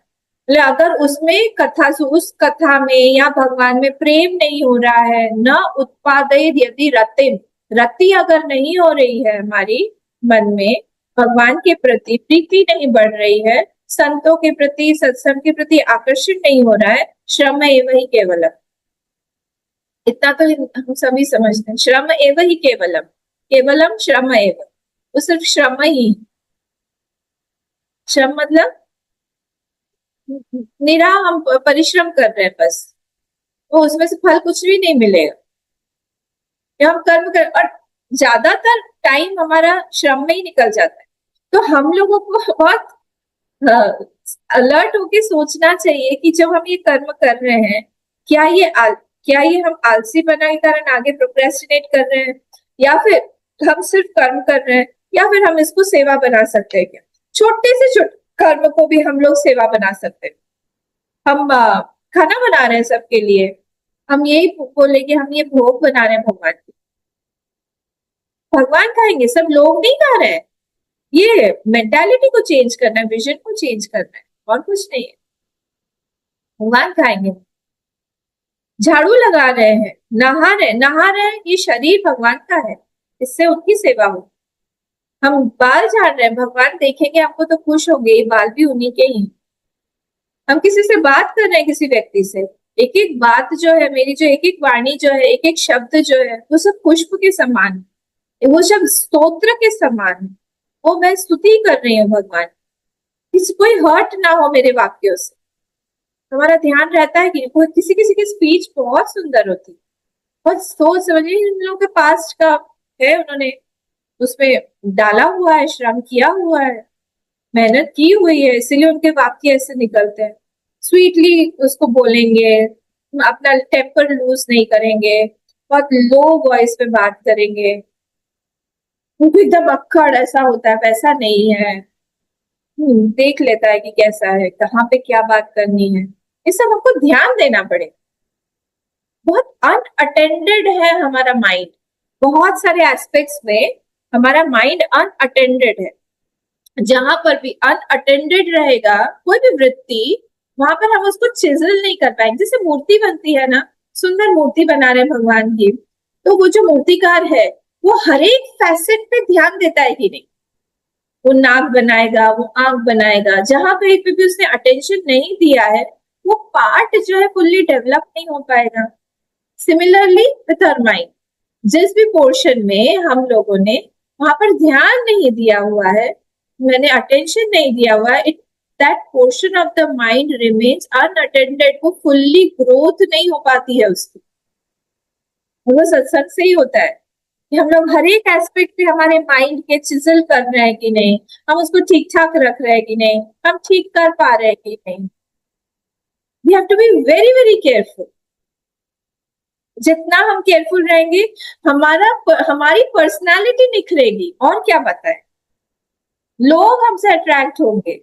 अगर उसमें कथा, उस कथा में या भगवान में प्रेम नहीं हो रहा है, न उत्पादयेत् यदि रतिम, रति अगर नहीं हो रही है हमारी मन में, भगवान के प्रति प्रीति नहीं बढ़ रही है, संतों के प्रति सत्संग के प्रति आकर्षण नहीं हो रहा है, श्रम एव ही केवलम। इतना तो हम सभी समझते हैं, श्रम एव ही केवलम, केवलम श्रम एव, वो सिर्फ श्रम ही, श्रम मतलब निरा हम परिश्रम कर रहे हैं बस, तो उसमें से फल कुछ भी नहीं मिलेगा। जब हम कर्म कर, और ज्यादातर टाइम हमारा श्रम में ही निकल जाता है। तो हम लोगों को बहुत अलर्ट होके सोचना चाहिए कि जब हम ये कर्म कर रहे हैं, क्या ये हम आलसी बना के कारण आगे प्रोक्रेस्टिनेट कर रहे हैं, या फिर हम सिर्फ कर्म कर रहे हैं, या फिर हम इसको सेवा बना सकते हैं क्या। छोटे से छोटे कर्म को भी हम लोग सेवा बना सकते हैं। हम खाना बना रहे हैं सबके लिए, हम यही बोले कि हम ये भोग बना रहे हैं भगवान की, भगवान खाएंगे, सब लोग नहीं खा रहे हैं। ये मेंटालिटी को चेंज करना है, विजन को चेंज करना है, और कुछ नहीं है। भगवान खाएंगे, झाड़ू लगा रहे हैं, नहा रहे हैं, ये शरीर भगवान का है, इससे उनकी सेवा हो। हम बाल झाड़ रहे हैं, भगवान देखेंगे हमको तो खुश होंगे, ये बाल भी उन्हीं के ही। हम किसी से बात कर रहे हैं, किसी व्यक्ति से, एक एक बात जो है मेरी, जो एक एक वाणी जो है, एक एक शब्द जो है, वो सब पुष्प के समान है, वो सब स्तोत्र के समान है, वो मैं स्तुति कर रही हूँ भगवान, किसी कोई हर्ट ना हो मेरे वाक्यों से। हमारा ध्यान रहता है कि किसी किसी की स्पीच बहुत सुंदर होती है, बहुत सोच समझिए, इन लोगों के पास का है, उन्होंने उसमें डाला हुआ है, श्रम किया हुआ है, मेहनत की हुई है, इसीलिए उनके वाक्य ऐसे निकलते हैं। स्वीटली उसको बोलेंगे, अपना टेम्पर लूज नहीं करेंगे, बहुत लो वॉइस में बात करेंगे, उनको एकदम अक्कड़ ऐसा होता है, वैसा नहीं है। देख लेता है कि कैसा है, कहाँ पे क्या बात करनी है, ये सब हमको ध्यान देना पड़ेगा। बहुत अनअटेंडेड है हमारा माइंड, बहुत सारे एस्पेक्ट्स में हमारा माइंड अनअटेंडेड है। जहां पर भी अनअटेंडेड रहेगा कोई भी वृत्ति, वहां पर हम उसको चिजल नहीं कर पाएंगे। जैसे मूर्ति बनती है ना, सुंदर मूर्ति बना रहे हैं भगवान की, तो वो जो मूर्तिकार है वो हर एक फैसेट पे ध्यान देता है कि नहीं, वो नाक बनाएगा, वो आंख बनाएगा, जहां कहीं पे भी उसने अटेंशन नहीं दिया है, वो पार्ट जो है फुल्ली डेवलप नहीं हो पाएगा। सिमिलरली विथ आवर माइंड, जिस भी पोर्शन में हम लोगों ने वहां पर ध्यान नहीं दिया हुआ है, मैंने अटेंशन नहीं दिया हुआ है, that portion of the mind remains unattended, वो फुल्ली ग्रोथ नहीं हो पाती है उसकी। वो सत्संग से ही होता है कि हम लोग हर एक एस्पेक्ट पे हमारे माइंड के चिजल कर रहे हैं कि नहीं, हम उसको ठीक ठाक रख रहे हैं कि नहीं, हम ठीक कर पा रहे हैं कि नहीं। We have to be very very careful. जितना हम केयरफुल रहेंगे, हमारी पर्सनालिटी निखरेगी, और क्या बताए, लोग हमसे अट्रैक्ट होंगे।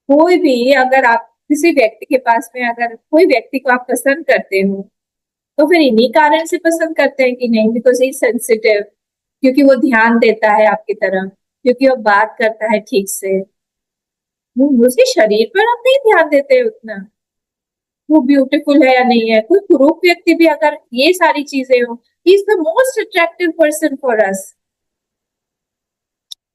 कोई भी, अगर आप किसी व्यक्ति के पास में, अगर कोई व्यक्ति को आप पसंद करते हो, तो फिर इन्हीं कारण से पसंद करते हैं कि नहीं, बिकॉज ही सेंसिटिव, क्योंकि वो ध्यान देता है आपकी तरफ, क्योंकि वो बात करता है ठीक से। उसके शरीर पर हम नहीं ध्यान देते उतना, वो ब्यूटीफुल है या नहीं है। कोई कुरूप व्यक्ति भी अगर ये सारी चीजें हो, he is the most attractive person for us.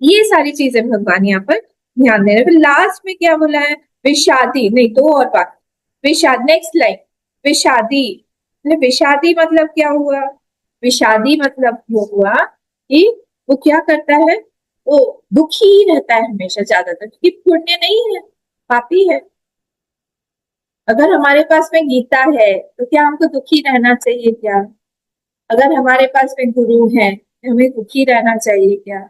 ये सारी चीजें भगवान यहाँ पर ध्यान दे रहे हैं। लास्ट में क्या बोला है, विषादी, नहीं, दो और बात, विषाद, नेक्स्ट लाइन, विषादी विषादी मतलब क्या हुआ? विषादी मतलब वो हुआ कि वो क्या करता है, वो दुखी रहता है हमेशा ज्यादातर, क्योंकि पुण्य नहीं है, पापी है। अगर हमारे पास में गीता है तो क्या हमको दुखी रहना चाहिए क्या? अगर हमारे पास में गुरु है तो हमें दुखी रहना चाहिए क्या?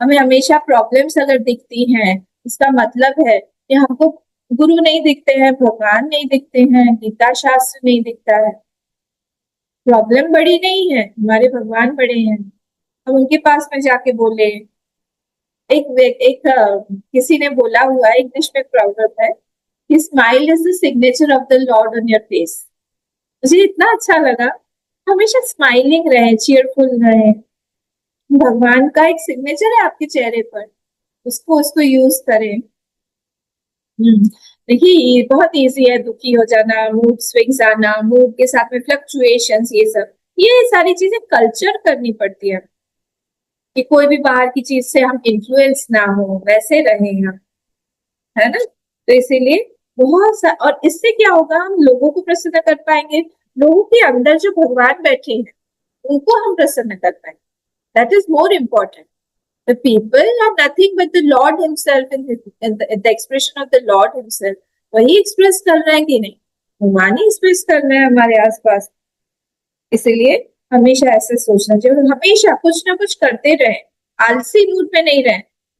हमें हमेशा प्रॉब्लम्स अगर दिखती हैं, इसका मतलब है कि हमको गुरु नहीं दिखते हैं, भगवान नहीं दिखते हैं, गीता शास्त्र नहीं दिखता है। प्रॉब्लम बड़ी नहीं है, हमारे भगवान बड़े हैं। हम उनके पास में जाके बोले। किसी ने बोला हुआ है, इंग्लिश में प्रॉवर्ब है, smile is the signature of the Lord on your face. मुझे इतना अच्छा लगा, हमेशा स्माइलिंग रहे, चीयरफुल रहे। भगवान का एक सिग्नेचर है आपके चेहरे पर, उसको उसको यूज करें। देखिए ये बहुत इजी है, दुखी हो जाना, मूड स्विंग्स आना, मूड के साथ में फ्लक्चुएशंस, ये सारी चीजें कल्चर करनी पड़ती है कि कोई भी बाहर की चीज से हम इन्फ्लुएंस ना हो, वैसे रहें हम, है ना? तो इसीलिए और इससे क्या होगा, हम लोगों को प्रसन्न कर पाएंगे। लोगों के अंदर जो भगवान बैठे हैं उनको हम प्रसन्न कर पाएंगे। That is more important. The people are nothing but the Lord Himself in the expression of the Lord Himself. वही एक्सप्रेस कर रहे हैं कि नहीं? भगवान ही एक्सप्रेस कर रहे हैं हमारे आसपास। इसीलिए हमेशा ऐसे सोचना चाहिए और हमेशा कुछ ना कुछ करते रहे, आलसी मूड में नहीं रहे।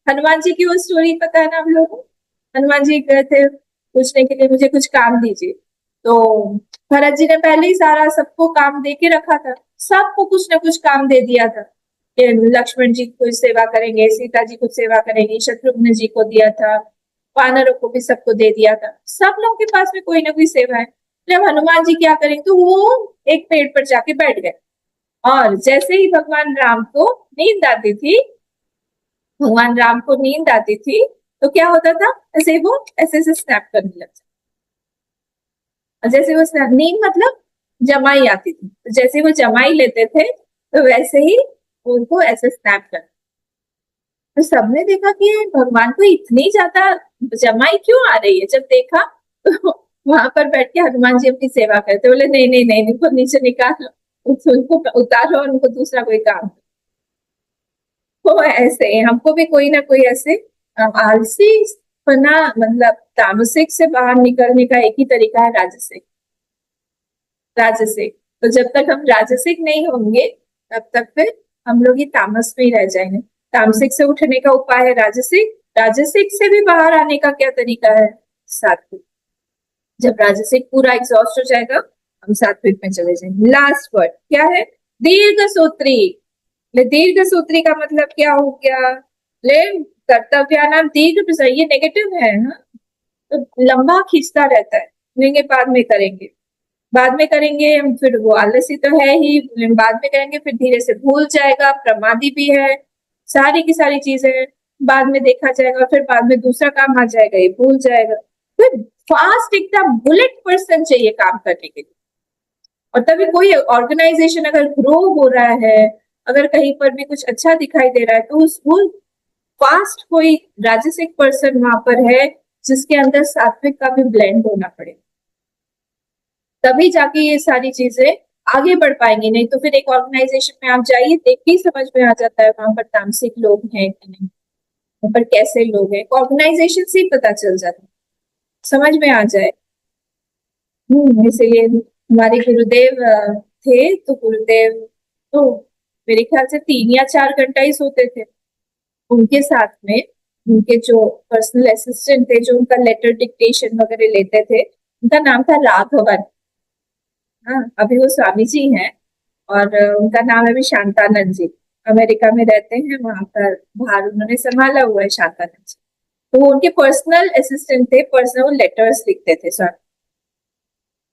हनुमान जी की वो स्टोरी पता है ना हम लोगों को? हनुमान जी गए थे पूछने के लिए, मुझे कुछ काम दीजिए। तो भरत जी ने पहले ही सारा सबको काम दे के रखा था, सबको कुछ ना कुछ काम दे दिया था। लक्ष्मण जी को सेवा करेंगे, सीता जी को सेवा करेंगे, शत्रुघ्न जी को दिया था, वानरों को भी सबको दे दिया था। सब लोगों के पास में कोई ना कोई सेवा है। जब हनुमान जी क्या करेंगे, तो वो एक पेड़ पर जाके बैठ गए, और जैसे ही भगवान राम को नींद आती थी, भगवान राम को नींद आती थी, तो क्या होता था, ऐसे वो ऐसे ऐसे स्नैप करने लग जाते। और जैसे वो स्नैप, नींद मतलब जमाई आती थी, तो जैसे वो जमाई लेते थे तो वैसे ही उनको ऐसे स्नैप कर। तो सबने देखा कि भगवान को इतनी ज्यादा जमाई क्यों आ रही है। जब देखा तो वहां पर बैठ के हनुमान जी अपनी सेवा करते, बोले नहीं नहीं नहीं, उनको नीचे निकालो, उनको उतारो और उनको दूसरा कोई काम। तो ऐसे हमको भी कोई ना कोई ऐसे आलसी पना, मतलब तामसिक से बाहर निकलने का एक ही तरीका है, राजसिक। राजसिक, तो जब तक हम राजसिक नहीं होंगे तब तक फिर हम लोग ये तामस में ही रह जाएंगे। तामसिक से उठने का उपाय है राजसिक, राजसिक से भी बाहर आने का क्या तरीका है, सात्विक। जब राजसिक पूरा एग्जॉस्ट हो जाएगा, हम सात्विक में चले जाएंगे। लास्ट वर्ड क्या है, दीर्घ सूत्री। दीर्घ सूत्री का मतलब क्या हो गया, ले कर्तव्यानाम दीर्घ, ये नेगेटिव है, हाँ? तो लंबा खींचता रहता है, लेंगे बाद में करेंगे, बाद में करेंगे, फिर वो आलसी तो है ही, बाद में करेंगे, फिर धीरे से भूल जाएगा, प्रमादी भी है, सारी की सारी चीजें बाद में देखा जाएगा, फिर बाद में दूसरा काम आ जाएगा, ये भूल जाएगा। फिर फास्ट एकदम बुलेट पर्सन चाहिए काम करने के लिए। और तभी कोई ऑर्गेनाइजेशन अगर ग्रो हो रहा है, अगर कहीं पर भी कुछ अच्छा दिखाई दे रहा है, तो उस वो फास्ट कोई राजसिक पर्सन वहां पर है जिसके अंदर सात्विक का भी ब्लेंड होना पड़ेगा, तभी जाके ये सारी चीजें आगे बढ़ पाएंगी। नहीं तो फिर एक ऑर्गेनाइजेशन में आप जाइए, देख के ही समझ में आ जाता है वहां पर तामसिक लोग हैं कि नहीं, वहां पर कैसे लोग हैं, ऑर्गेनाइजेशन से ही पता चल जाता है, समझ में आ जाए। इसीलिए हमारे गुरुदेव थे, तो गुरुदेव तो मेरे ख्याल से 3 या 4 घंटा ही सोते थे। उनके साथ में उनके जो पर्सनल असिस्टेंट थे, जो उनका लेटर डिक्टेशन वगैरह लेते थे, उनका नाम था राघवन। हाँ, अभी वो स्वामी जी हैं, और उनका नाम है अभी शांतानंद जी। अमेरिका में रहते हैं, वहां पर बाहर उन्होंने संभाला हुआ है शांतानंद जी। तो वो उनके पर्सनल असिस्टेंट थे, पर्सनल लेटर्स लिखते थे सर।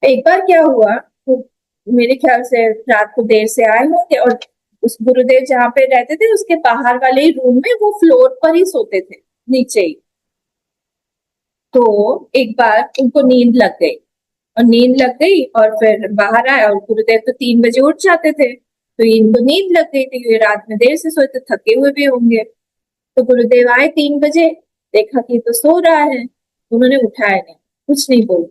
एक बार क्या हुआ, वो मेरे ख्याल से रात को देर से आए होंगे, और उस गुरुदेव जहाँ पे रहते थे उसके बाहर वाले ही रूम में वो फ्लोर पर ही सोते थे, नीचे ही। तो एक बार उनको नींद लग गई, और नींद लग गई और फिर बाहर आए, और गुरुदेव तो 3 बजे उठ जाते थे, तो इनको नींद लग गई थी, ये रात में देर से सोए थे, थके हुए भी होंगे। तो गुरुदेव आए 3 बजे, देखा कि तो सो रहा है, उन्होंने उठाया नहीं, कुछ नहीं बोला।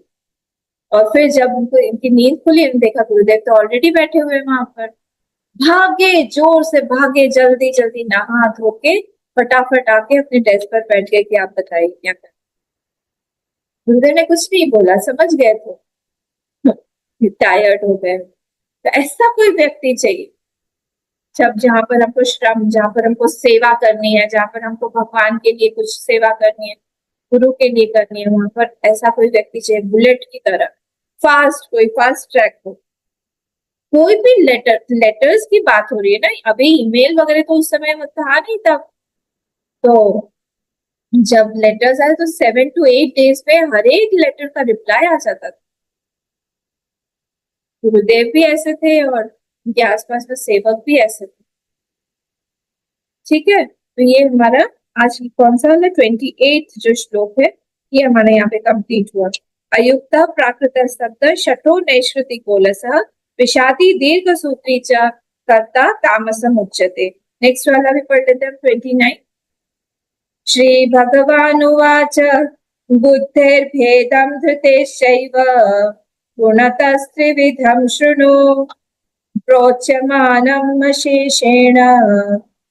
और फिर जब उनको इनकी नींद खुली, उन्होंने देखा गुरुदेव तो ऑलरेडी बैठे हुए वहां पर। भागे, जोर से भागे, जल्दी जल्दी नहा धो के फटाफट आके अपने डेस्क पर बैठ गए कि आप बताइए क्या करें। गुरुदेव ने कुछ नहीं बोला, समझ गए थे टायर्ड हो गए। तो ऐसा कोई व्यक्ति चाहिए जब जहां पर हमको श्रम, जहां पर हमको सेवा करनी है, जहां पर हमको भगवान के लिए कुछ सेवा करनी है, गुरु के लिए करनी है, वहां पर ऐसा कोई व्यक्ति चाहिए बुलेट की तरह, फास्ट, कोई फास्ट ट्रैक हो। कोई भी लेटर्स की बात हो रही है ना, अभी ईमेल वगैरह तो उस समय था नहीं तब। तो जब लेटर्स आए तो 7 to 8 days में हर एक लेटर का रिप्लाई आ जाता था। गुरुदेव भी ऐसे थे और उनके आसपास में सेवक भी ऐसे थे। ठीक है, तो ये हमारा आज कौन सा वाला 28 जो श्लोक है, ये हमारे यहाँ पे कंप्लीट हुआ। अयुक्त प्राकृत शब्द शठो नैश्रुति कोलसः विषादी दीर्घ सूत्री च कर्ता तामसम उच्यते। नेक्स्ट वाला भी पढ़ लेते हैं 29। श्री भगवानुवाच बुद्धेर्भेदं धृतेश्चैव गुणतस्त्रिविधं शृणु प्रोच्यमानम् अशेषेण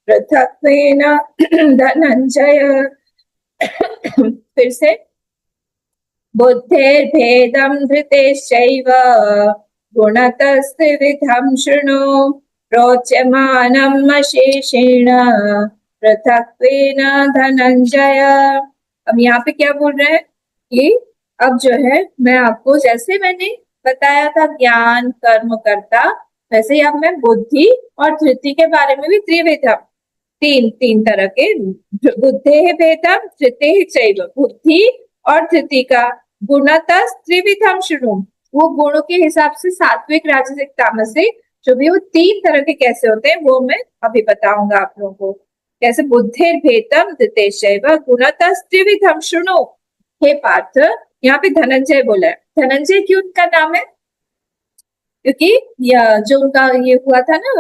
पृथक्त्वेन धनंजय। फिर से, बुद्धेर्भेदं धृतेश्चैव गुणतस्त्रिविधं शृणु प्रोच्यमानम् अशेषेण पृथक्त्वेन धनंजय। अब यहाँ पे क्या बोल रहे हैं कि अब जो है मैं आपको, जैसे मैंने बताया था ज्ञान कर्म कर्ता, वैसे ही अब मैं बुद्धि और धृति के बारे में भी त्रिविधम, तीन तरह के, बुद्धे भेदम धृते चैव, बुद्धि और धृति का गुणतः त्रिविधम शृणु, वो गुणों के हिसाब से सात्विक राजसिक तामसिक जो भी वो 3 तरह के कैसे होते हैं वो मैं अभी बताऊंगा आप लोगों को। कैसे बुद्धि भेदम धृते चैव गुणतः त्रिविधम शृणु। हे पार्थ, यहाँ पे धनंजय बोला है। धनंजय क्यों उनका नाम है? क्योंकि जो उनका ये हुआ था ना,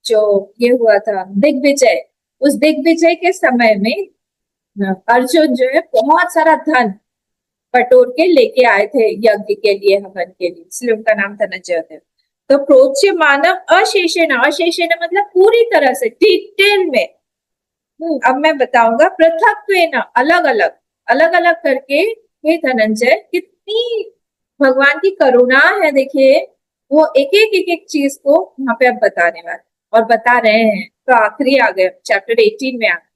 जो ये हुआ था दिग्विजय, उस दिग्विजय के समय में अर्जुन जो है बहुत सारा धन बटोर के लेके आए थे यज्ञ के लिए, हवन के लिए, इसलिए उनका नाम धनंजय होता है। तो प्रोच्य मानव अशेषेण, अशेषेण मतलब पूरी तरह से डिटेल में। अब मैं बताऊंगा पृथक्त्वेन, अलग अलग, अलग अलग करके। हे धनंजय, कितनी भगवान की करुणा है, देखिए वो एक एक चीज को यहाँ पे अब बताने वाले और बता रहे हैं। तो आखिरी आ गए, चैप्टर 18 में आ गए।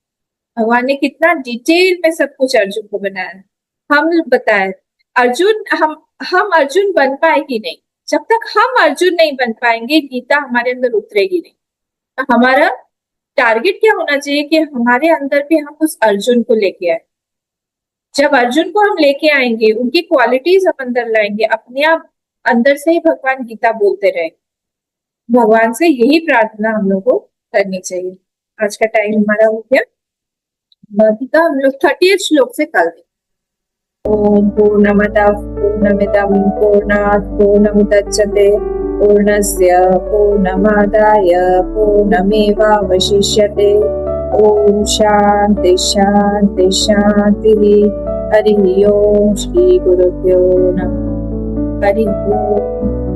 भगवान ने कितना डिटेल में सब कुछ अर्जुन को बनाया। हम बताए अर्जुन, हम अर्जुन बन पाएगी नहीं जब तक हम अर्जुन नहीं बन पाएंगे, गीता हमारे अंदर उतरेगी नहीं। तो हमारा टारगेट क्या होना चाहिए कि हमारे अंदर भी हम उस अर्जुन को लेके आए। जब अर्जुन को हम लेके आएंगे, उनकी क्वालिटीज हम अंदर लाएंगे, अपने आप अंदर से ही भगवान गीता बोलते रहे। भगवान से यही प्रार्थना हम लोग को करनी चाहिए। आज का टाइम हमारा हो गया, गीता हम लोग 30 श्लोक से कल देखेंगे। ओम पूर्णमदः पूर्णमिदं पूर्णात् पूर्णमुदच्यते पूर्णस्य पूर्णमादाय पूर्णमेवावशिष्यते। ओम शांति शांति शांति। हरि ओम। श्री गुरुभ्यो नमः। हरि ओम।